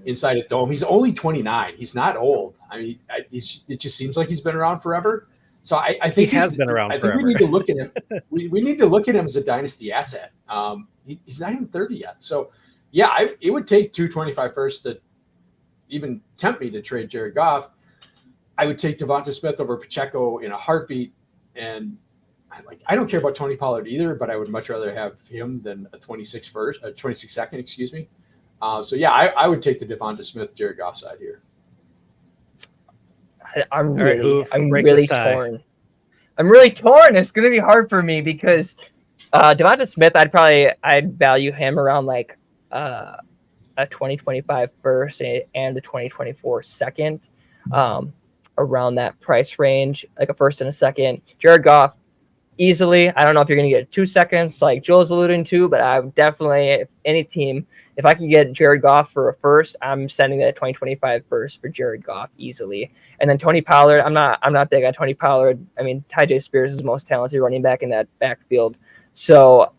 inside of Dome. He's only 29. He's not old. I mean, it just seems like he's been around forever. So I think he has been around forever. I think we need to look at him. we need to look at him as a dynasty asset. He's not even 30 yet. So it would take 225 first to even tempt me to trade Jared Goff. I would take Devonta Smith over Pacheco in a heartbeat. And I don't care about Tony Pollard either, but I would much rather have him than a 26 second, excuse me. I would take the Devonta Smith, Jared Goff side here. I'm really torn. I'm really torn. It's going to be hard for me because Devonta Smith, I'd value him around like a 2025 first and a 2024 second, around that price range, like a first and a second. Jared Goff, easily. I don't know if you're going to get 2 seconds like Joel's alluding to, but I would definitely, if any team, if I can get Jared Goff for a first, I'm sending that 2025 first for Jared Goff easily. And then Tony Pollard, I'm not big on Tony Pollard. I mean, Tyjae Spears is the most talented running back in that backfield. So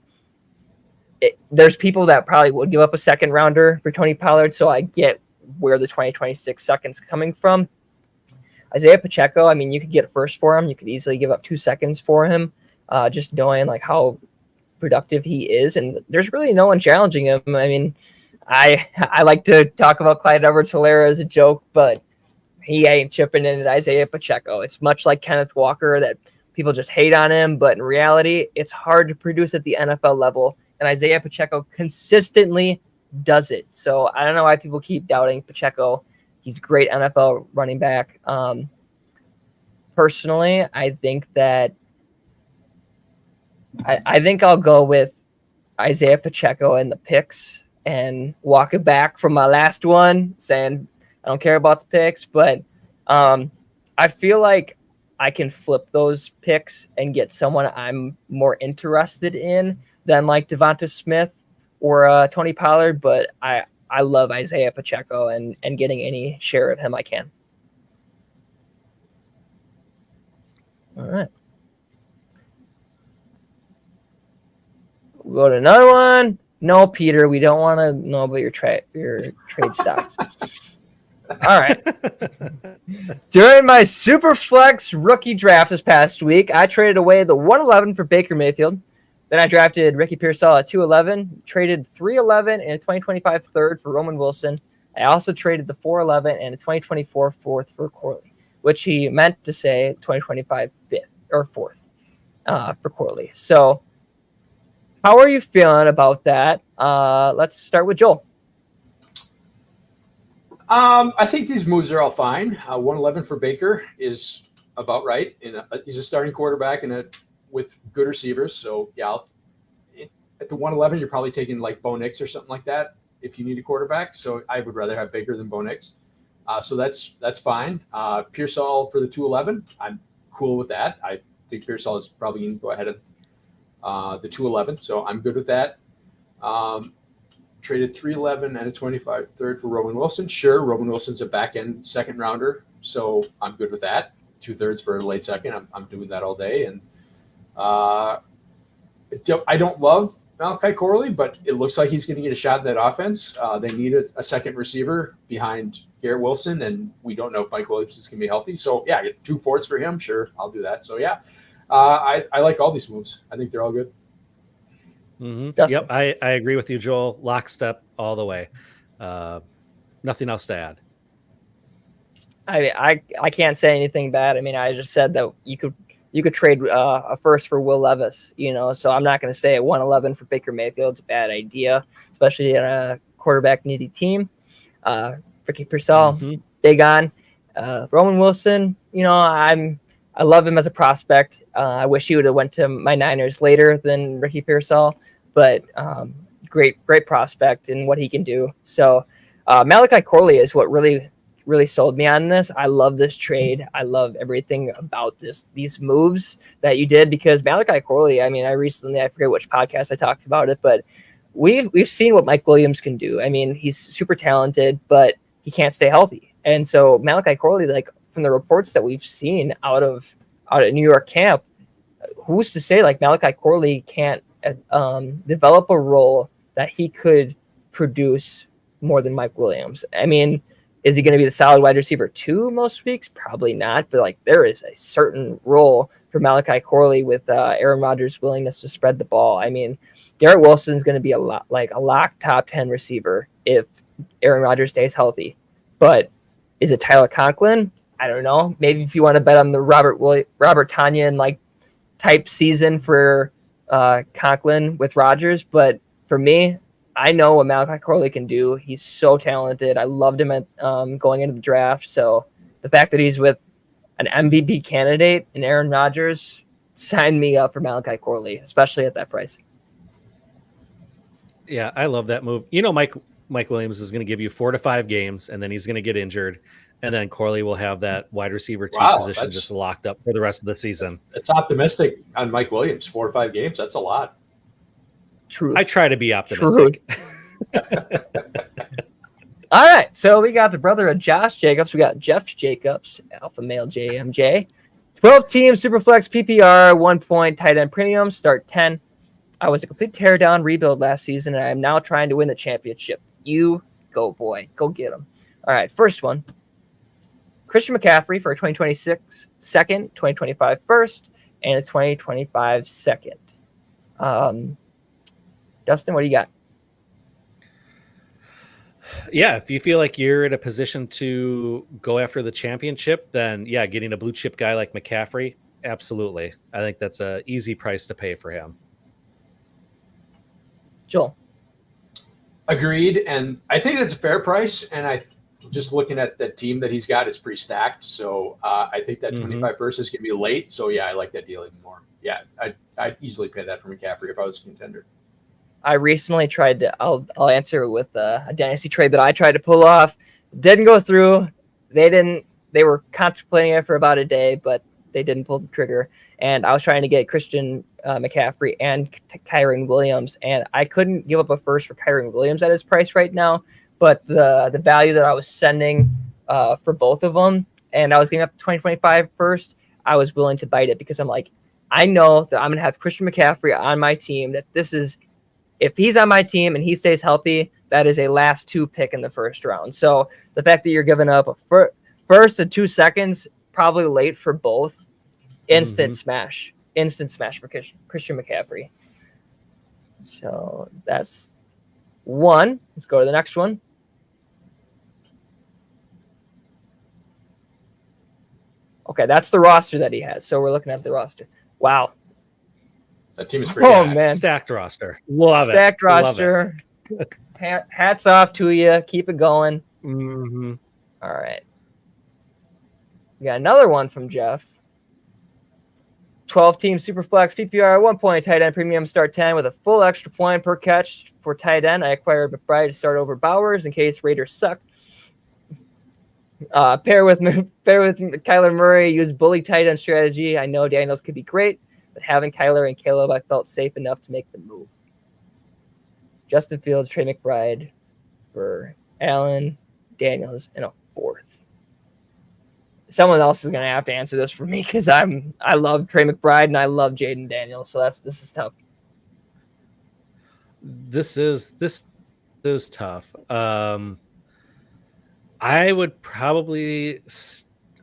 there's people that probably would give up a second rounder for Tony Pollard. So I get where the 2026 seconds coming from. Isaiah Pacheco, I mean, you could get a first for him. You could easily give up 2 seconds for him. Just knowing like how productive he is, and there's really no one challenging him. I mean, I like to talk about Clyde Edwards-Helaire as a joke, but he ain't chipping in at Isaiah Pacheco. It's much like Kenneth Walker that people just hate on him, but in reality, it's hard to produce at the NFL level, and Isaiah Pacheco consistently does it. So I don't know why people keep doubting Pacheco. He's a great NFL running back. Personally, I think that I think I'll go with Isaiah Pacheco and the picks and walk it back from my last one saying I don't care about the picks, but I feel like I can flip those picks and get someone I'm more interested in than like Devonta Smith or Tony Pollard, but I love Isaiah Pacheco and getting any share of him I can. All right. We'll go to another one. No, Peter, we don't want to know about your trade stocks. All right. During my Superflex rookie draft this past week, I traded away the 111 for Baker Mayfield. Then I drafted Ricky Pearsall at 211, traded 311 and a 2025 third for Roman Wilson. I also traded the 411 and a 2024 fourth for Corley, which he meant to say 2025 fifth or fourth for Corley. So how are you feeling about that? Let's start with Joel. I think these moves are all fine. 111 for Baker is about right. He's a starting quarterback with good receivers. So at the 111, you're probably taking like Bo Nix or something like that if you need a quarterback. So I would rather have Baker than Bo Nix. So that's fine. Pearsall for the 211, I'm cool with that. I think Pearsall is probably going to go ahead of the 211, so I'm good with that. Traded 311 and a 25 third for Roman Wilson. Sure, Roman Wilson's a back end second rounder, so I'm good with that. 2/3 for a late second. I'm doing that all day. And I don't love Malachi Corley, but it looks like he's going to get a shot in that offense. They need a second receiver behind Garrett Wilson, and we don't know if Mike Williams is going to be healthy. So yeah, get 2 fourths for him. Sure, I'll do that. So yeah. I like all these moves. I think they're all good. Mm-hmm. Yep, I agree with you, Joel. Lockstep all the way. Nothing else to add. I can't say anything bad. I mean, I just said that you could trade a first for Will Levis, so I'm not going to say 111 for Baker Mayfield is a bad idea, especially in a quarterback needy team. Ricky Pearsall, big on. Roman Wilson, I love him as a prospect. I wish he would have went to my Niners later than Ricky Pearsall, but great prospect and what he can do. So Malachi Corley is what really sold me on this. I love this trade. I love everything about these moves that you did, because Malachi Corley, I forget which podcast I talked about it, but we've seen what Mike Williams can do. I mean, he's super talented, but he can't stay healthy. And so Malachi Corley, like from the reports that we've seen out of New York camp, who's to say like Malachi Corley can't develop a role that he could produce more than Mike Williams? I mean, is he going to be the solid wide receiver 2 most weeks? Probably not. But like there is a certain role for Malachi Corley with Aaron Rodgers' willingness to spread the ball. I mean, Garrett Wilson's going to be a lock top 10 receiver if Aaron Rodgers stays healthy. But is it Tyler Conklin? I don't know. Maybe if you want to bet on the Robert Tonyan like type season for Conklin with Rodgers. But for me, I know what Malachi Corley can do. He's so talented. I loved him at going into the draft. So the fact that he's with an MVP candidate and Aaron Rodgers, sign me up for Malachi Corley, especially at that price. Yeah, I love that move. Mike Williams is going to give you 4 to 5 games, and then he's going to get injured, and then Corley will have that wide receiver 2 position just locked up for the rest of the season. It's optimistic on Mike Williams. 4 or 5 games, that's a lot. True. I try to be optimistic. All right, so we got the brother of Josh Jacobs. We got Jeff Jacobs, alpha male JMJ. 12 team Superflex PPR, 1 point tight end premium, start 10. I was a complete teardown rebuild last season, and I am now trying to win the championship. You go, boy. Go get him. All right, first one. Christian McCaffrey for a 2026 second, 2025 first, and a 2025 second. Dustin, what do you got? Yeah, if you feel like you're in a position to go after the championship, then yeah, getting a blue chip guy like McCaffrey, absolutely. I think that's an easy price to pay for him. Joel. Agreed, and I think that's a fair price. And just looking at that team that he's got, it's pretty stacked. So I think that 25 first is going to be late. So yeah, I like that deal even more. Yeah, I'd easily pay that for McCaffrey if I was a contender. I recently tried to. I'll answer with a dynasty trade that I tried to pull off. Didn't go through. They were contemplating it for about a day, but they didn't pull the trigger. And I was trying to get Christian McCaffrey and Kyren Williams, and I couldn't give up a first for Kyren Williams at his price right now. But the value that I was sending for both of them, and I was getting up 2025 first, I was willing to bite it because I'm like, I know that I'm gonna have Christian McCaffrey on my team. That this is. If he's on my team and he stays healthy, that is a last 2 pick in the first round. So the fact that you're giving up a first and 2 seconds, probably late for both, instant smash for Christian McCaffrey. So that's one. Let's go to the next one. Okay, that's the roster that he has. So we're looking at the roster. Wow. That team is pretty bad. Man. Stacked roster. Love it. Stacked roster. Hats off to you. Keep it going. Mm-hmm. All right. We got another one from Jeff. 12-team Superflex PPR, 1 point tight end premium, start 10 with a full extra point per catch for tight end. I acquired McBride to start over Bowers in case Raiders suck. Pair with Kyler Murray, use bully tight end strategy. I know Daniels could be great, but having Kyler and Caleb, I felt safe enough to make the move. Justin Fields, Trey McBride for Allen, Daniels, and a fourth. Someone else is going to have to answer this for me because I love Trey McBride and I love Jaden Daniels, so this is tough. This is tough. I would probably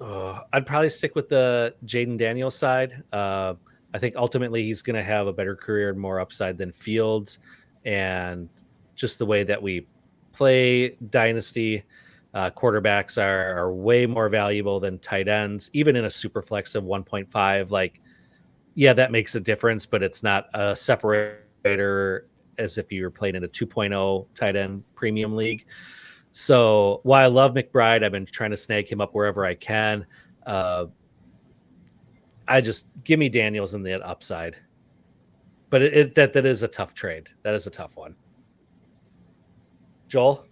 I'd probably stick with the Jaden Daniels side. I think ultimately he's going to have a better career and more upside than Fields, and just the way that we play Dynasty, quarterbacks are way more valuable than tight ends, even in a super flex of 1.5. Like, yeah, that makes a difference, but it's not a separator as if you were playing in a 2.0 tight end premium league. So while I love McBride, I've been trying to snag him up wherever I can. I just give me Daniels in the upside. But that is a tough trade. That is a tough one. Joel?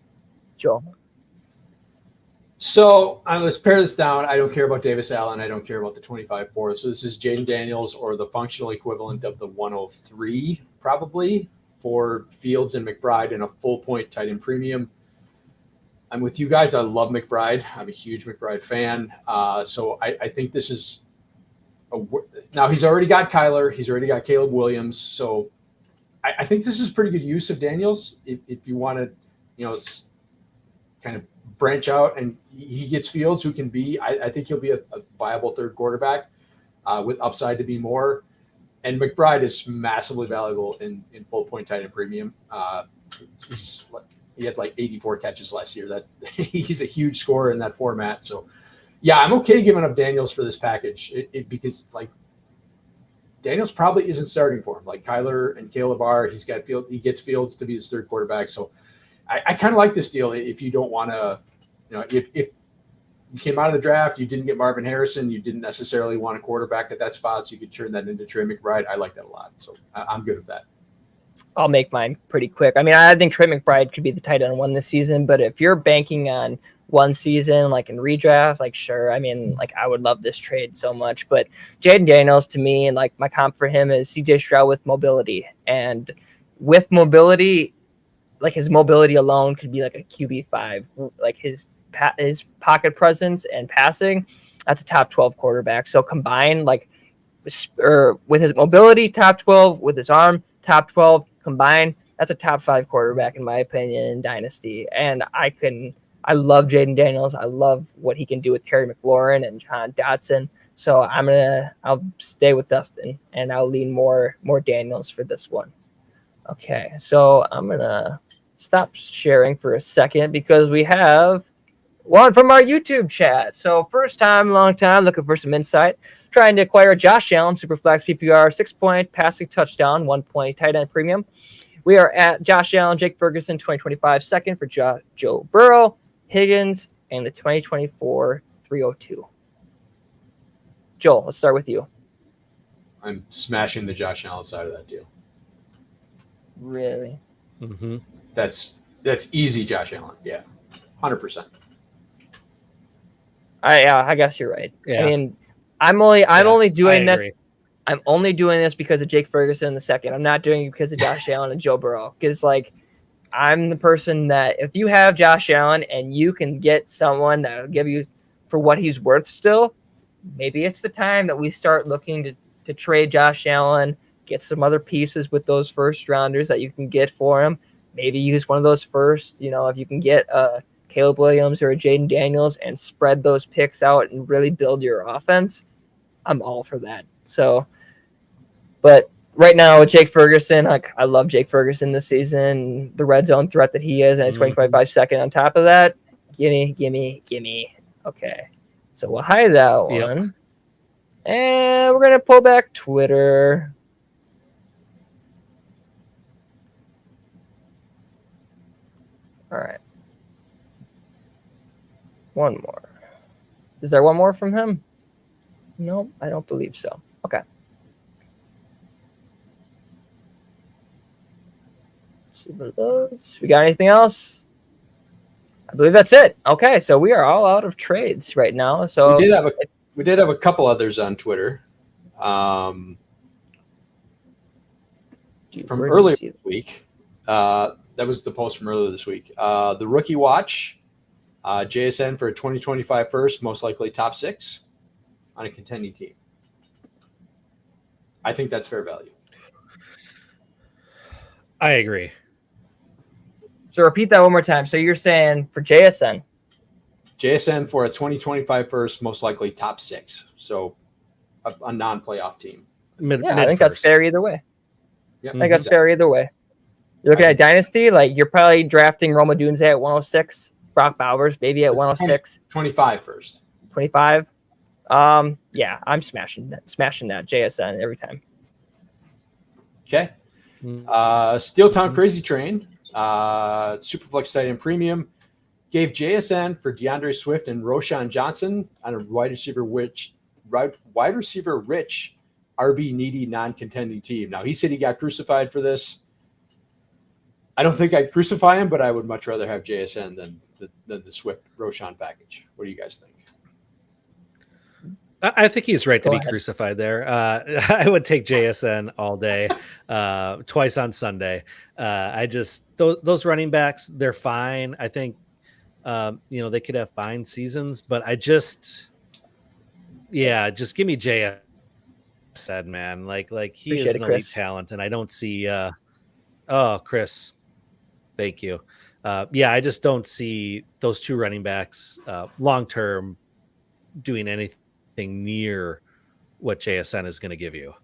So let's pare this down. I don't care about Davis Allen. I don't care about the 25-4. So this is Jaden Daniels, or the functional equivalent of the 103, probably, for Fields and McBride in a full point tight end premium. I'm with you guys. I love McBride. I'm a huge McBride fan. So I think this is now he's already got Kyler. He's already got Caleb Williams. So I think this is pretty good use of Daniels if you want to, kind of branch out, and he gets Fields, who can be, I think he'll be a viable third quarterback with upside to be more. And McBride is massively valuable in full point tight end premium. He had like 84 catches last year. That he's a huge scorer in that format. So yeah, I'm okay giving up Daniels for this package because like Daniels probably isn't starting for him. Like Kyler and Caleb are. He gets Fields to be his third quarterback. So I kind of like this deal. If you don't want to, if you came out of the draft, you didn't get Marvin Harrison, you didn't necessarily want a quarterback at that spot, so you could turn that into Trey McBride. I like that a lot. So I'm good with that. I'll make mine pretty quick. I mean, I think Trey McBride could be the tight end one this season, but if you're banking on one season, like in redraft, like sure. I mean, like I would love this trade so much, but Jaden Daniels to me, and like my comp for him is CJ Stroud with mobility, and with mobility, like his mobility alone could be like a QB5, like his pocket presence and passing, that's a top 12 quarterback. So combined, like, or with his mobility, top 12, with his arm, top 12 combined, that's a top 5 quarterback in my opinion in Dynasty. And I love Jaden Daniels. I love what he can do with Terry McLaurin and John Dotson. So I'll stay with Dustin, and I'll lean more Daniels for this one. Okay, so I'm gonna stop sharing for a second because we have one from our YouTube chat. So first time, long time, looking for some insight. Trying to acquire Josh Allen, Superflex PPR, 6-point passing touchdown, 1-point tight end premium. We are at Josh Allen, Jake Ferguson, 2025 second for Joe Burrow, Higgins, and the 2024 302. Joel, let's start with you. I'm smashing the Josh Allen side of that deal. Really? Mm-hmm. That's easy, Josh Allen. Yeah, 100%. I guess you're right. Yeah. I mean, I'm only doing this. Agree. I'm only doing this because of Jake Ferguson in the second. I'm not doing it because of Josh Allen and Joe Burrow. Because like, I'm the person that if you have Josh Allen and you can get someone that will give you for what he's worth still, maybe it's the time that we start looking to trade Josh Allen, get some other pieces with those first rounders that you can get for him. Maybe use one of those first, if you can get Caleb Williams or a Jaden Daniels and spread those picks out and really build your offense. I'm all for that. So, but right now with Jake Ferguson, like I love Jake Ferguson this season, the red zone threat that he is, and his 25 second on top of that. Gimme. Okay. So we'll hide that one. Yep. And we're going to pull back Twitter. All right. One more. Is there one more from him? No, I don't believe so. Okay. We got anything else? I believe that's it. Okay, so we are all out of trades right now. So we did have a couple others on Twitter. From earlier this week. That was the post from earlier this week. The Rookie Watch, JSN for a 2025 first, most likely top 6 on a contending team. I think that's fair value. I agree. So repeat that one more time. So you're saying for JSN for a 2025 first, most likely top 6. So a non-playoff team. I think that's fair either way. Yeah, I think that's fair either way. You're looking at Dynasty, like you're probably drafting Roma Dunze at 106, Brock Bowers maybe at 106. 25 first. 25. Yeah, I'm smashing that JSN every time. Okay. Steel Town Crazy Train, Superflex tight end premium. gave JSN for DeAndre Swift and Roschon Johnson on a wide receiver rich RB needy non-contending team. Now, he said he got crucified for this. I don't think I'd crucify him, but I would much rather have JSN than the Swift Roschon package. What do you guys think? I think he's right to Go be ahead. crucified there. I would take JSN all day, twice on Sunday. I just those running backs, they're fine. I think they could have fine seasons, but just give me JSN, man. Like he Appreciate is it, an elite Chris. talent, and I don't see. Chris, thank you. I just don't see those two running backs long term doing anything near what JSN is going to give you.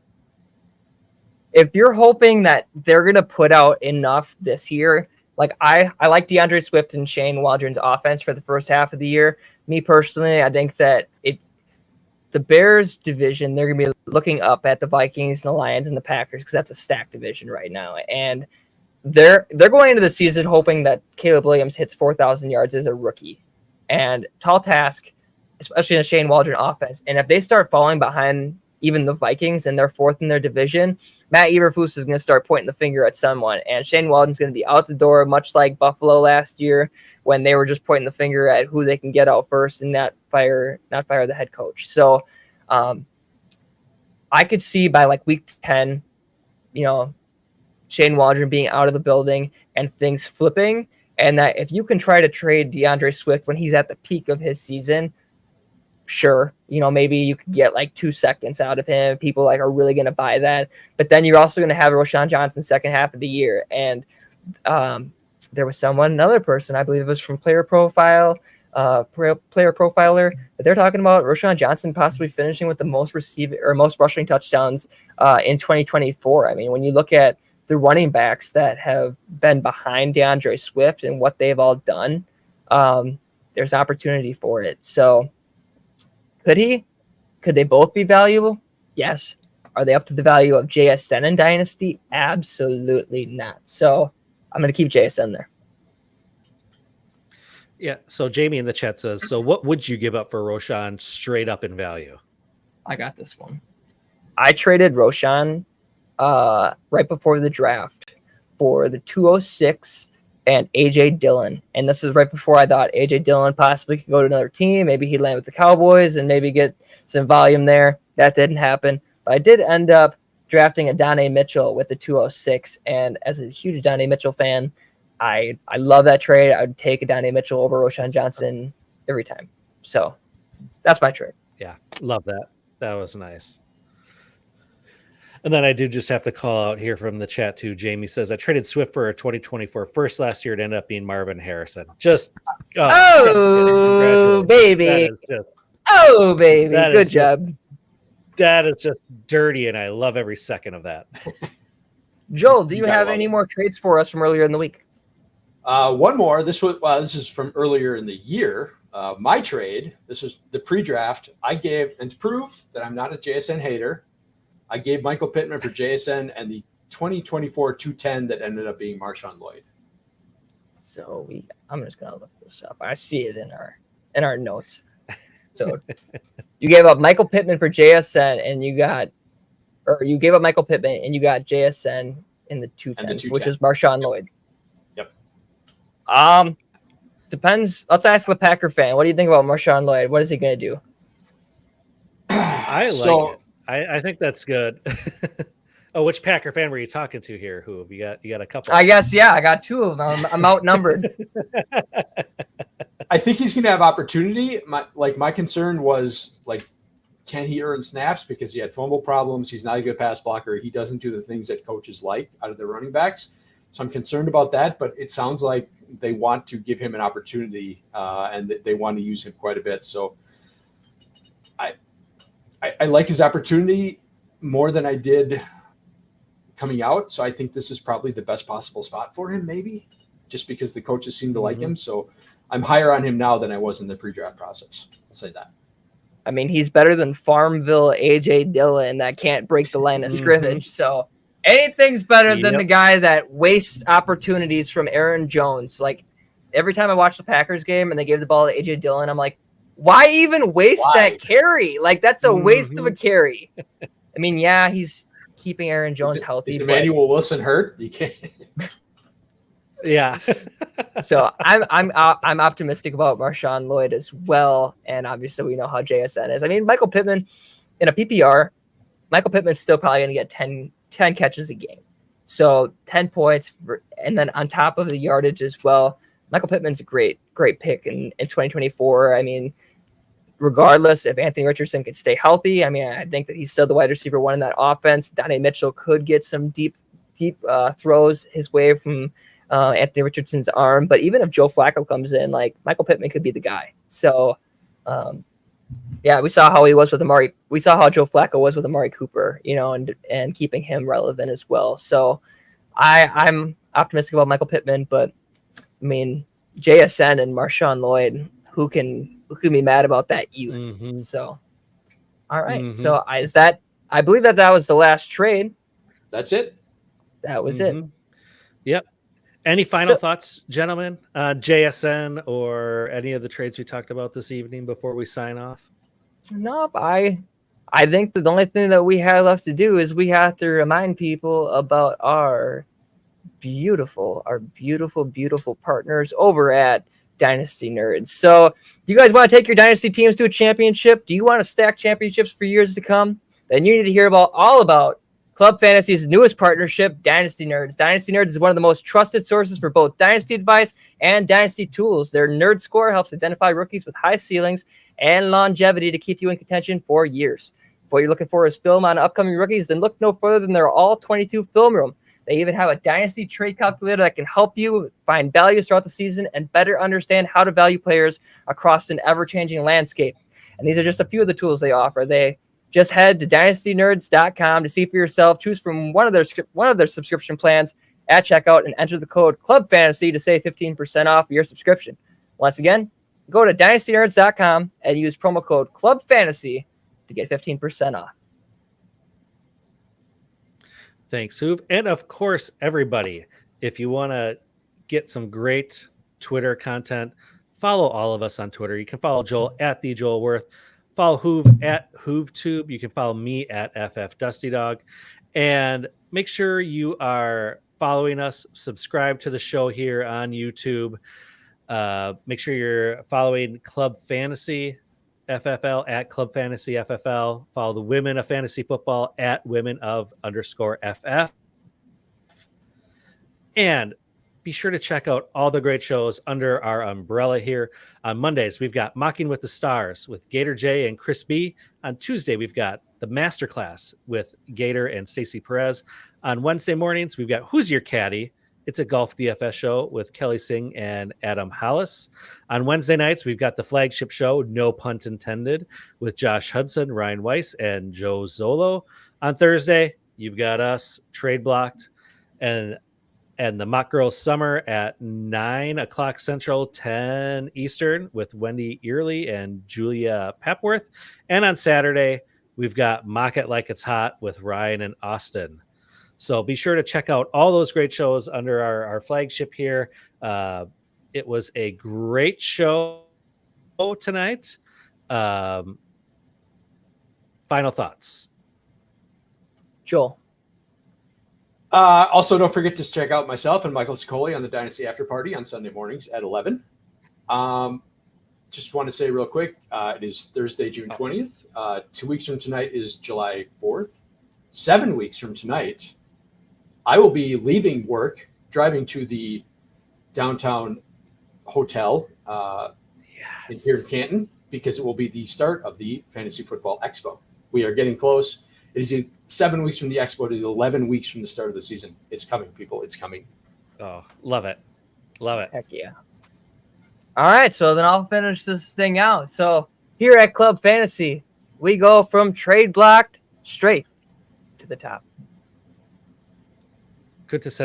If you're hoping that they're going to put out enough this year, like I like DeAndre Swift and Shane Waldron's offense for the first half of the year. Me personally, I think that the Bears division, they're going to be looking up at the Vikings and the Lions and the Packers because that's a stacked division right now. And they're going into the season hoping that Caleb Williams hits 4,000 yards as a rookie. And tall task, especially in a Shane Waldron offense. And if they start falling behind even the Vikings and they're fourth in their division, Matt Eberflus is going to start pointing the finger at someone. And Shane Waldron's going to be out the door, much like Buffalo last year when they were just pointing the finger at who they can get out first and not fire the head coach. So I could see by like week 10, Shane Waldron being out of the building and things flipping. And that if you can try to trade DeAndre Swift when he's at the peak of his season, sure, maybe you could get like 2 seconds out of him. People are really going to buy that. But then you're also going to have Roschon Johnson second half of the year. And there was another person, I believe it was from Player Profiler, that they're talking about Roschon Johnson possibly finishing with the most rushing touchdowns in 2024. I mean, when you look at the running backs that have been behind DeAndre Swift and what they've all done, there's opportunity for it. So could they both be valuable? Yes. Are they up to the value of JSN and Dynasty? Absolutely not. So I'm going to keep JSN there. Yeah. So Jamie in the chat says, so what would you give up for Roschon straight up in value? I got this one. I traded Roschon right before the draft for the 206 and AJ Dillon. And this is right before I thought AJ Dillon possibly could go to another team. Maybe he'd land with the Cowboys and maybe get some volume there. That didn't happen. But I did end up drafting a Donnie Mitchell with the 206. And as a huge Donnie Mitchell fan, I love that trade. I would take a Donnie Mitchell over Roschon Johnson every time. So that's my trade. Yeah, love that. That was nice. And then I do just have to call out here from the chat too. Jamie says, I traded Swift for a 2024 first last year. It ended up being Marvin Harrison. Baby. Good job. That is just dirty, and I love every second of that. Joel, do you have any more trades for us from earlier in the week? One more. This is from earlier in the year. My trade. This is the pre-draft. I gave, and to prove that I'm not a JSN hater, I gave Michael Pittman for JSN and the 2024 210 that ended up being Marshawn Lloyd. So I'm just gonna look this up. I see it in our notes. So you gave up Michael Pittman for JSN, and you gave up Michael Pittman and you got JSN in the 210, which is Marshawn Lloyd. Yep. Depends. Let's ask the Packer fan. What do you think about Marshawn Lloyd? What is he gonna do? I like it. I think that's good. Oh, which Packer fan were you talking to here? Who you got a couple? I guess, yeah, I got two of them. I'm outnumbered. I think he's going to have opportunity. My concern was, can he earn snaps because he had fumble problems? He's not a good pass blocker. He doesn't do the things that coaches like out of their running backs. So I'm concerned about that, but it sounds like they want to give him an opportunity and they want to use him quite a bit. So I like his opportunity more than I did coming out. So I think this is probably the best possible spot for him, maybe just because the coaches seem to like him. So I'm higher on him now than I was in the pre-draft process. I'll say that. I mean, he's better than Farmville AJ Dillon that can't break the line of scrimmage. So anything's better than the guy that wastes opportunities from Aaron Jones. every time I watch the Packers game and they gave the ball to AJ Dillon, I'm like, why even waste that carry? Like, that's a waste of a carry. I mean, yeah, he's keeping Aaron Jones healthy. Is Emmanuel Wilson hurt? You can't. Yeah. So I'm optimistic about Marshawn Lloyd as well, and obviously we know how JSN is. I mean, Michael Pittman in a PPR, Michael Pittman's still probably going to get 10 catches a game, so 10 points, and then on top of the yardage as well. Michael Pittman's a great pick in 2024. I mean, regardless if Anthony Richardson could stay healthy, I mean, I think that he's still the wide receiver one in that offense. Donnie Mitchell could get some deep throws his way from Anthony Richardson's arm, but even if Joe Flacco comes in, like, Michael Pittman could be the guy. So, yeah, we saw how he was with Amari. We saw how Joe Flacco was with Amari Cooper, you know, and keeping him relevant as well. So, I'm optimistic about Michael Pittman, but I mean, JSN and Marshawn Lloyd, who can be mad about that youth? Mm-hmm. So, all right. Mm-hmm. So I believe that was the last trade. That's it. That was it. Yep. Any final thoughts, gentlemen, JSN or any of the trades we talked about this evening before we sign off? Nope. I think that the only thing that we have left to do is we have to remind people about our beautiful partners over at Dynasty Nerds. So, do you guys want to take your Dynasty teams to a championship? Do you want to stack championships for years to come? Then you need to hear all about Club Fantasy's newest partnership, Dynasty Nerds. Dynasty Nerds is one of the most trusted sources for both Dynasty advice and Dynasty tools. Their Nerd Score helps identify rookies with high ceilings and longevity to keep you in contention for years. If what you're looking for is film on upcoming rookies, then look no further than their all-22 film room. They even have a Dynasty trade calculator that can help you find values throughout the season and better understand how to value players across an ever-changing landscape. And these are just a few of the tools they offer. Just head to dynastynerds.com to see for yourself. Choose from one of their subscription plans at checkout and enter the code CLUBFANTASY to save 15% off your subscription. Once again, go to dynastynerds.com and use promo code CLUBFANTASY to get 15% off. Thanks, Hoov. And of course, everybody, if you want to get some great Twitter content, follow all of us on Twitter. You can follow Joel at the Joel Wirth. Follow Hoov at HoovTube. You can follow me at FFDustyDog. And make sure you are following us. Subscribe to the show here on YouTube. Make sure you're following Club Fantasy FFL at Club Fantasy FFL. Follow the Women of Fantasy Football at Women of _FF. And be sure to check out all the great shows under our umbrella here. On Mondays, we've got Mocking with the Stars with Gator J and Chris B. On Tuesday, we've got the Masterclass with Gator and Stacey Perez. On Wednesday mornings, we've got Who's Your Caddy? It's a golf DFS show with Kelly Singh and Adam Hollis. On Wednesday nights, we've got the flagship show, no pun intended, with Josh Hudson, Ryan Weiss, and Joe Zolo. On Thursday, you've got us, TradeBlocked, and the Mock Girls Summer at 9 o'clock Central, 10 Eastern with Wendy Early and Julia Pepworth. And on Saturday, we've got Mock It Like It's Hot with Ryan and Austin. So be sure to check out all those great shows under our flagship here. It was a great show tonight. Final thoughts. Joel. Also, don't forget to check out myself and Michael Sicoli on the Dynasty After Party on Sunday mornings at 11. Just want to say real quick, it is Thursday, June 20th. 2 weeks from tonight is July 4th. 7 weeks from tonight, I will be leaving work, driving to the downtown hotel here in Canton, because it will be the start of the Fantasy Football Expo. We are getting close. It is 7 weeks from the Expo to 11 weeks from the start of the season. It's coming, people. It's coming. Oh, love it. Love it. Heck yeah. All right, so then I'll finish this thing out. So here at Club Fantasy, we go from TradeBlocked straight to the top. Good to set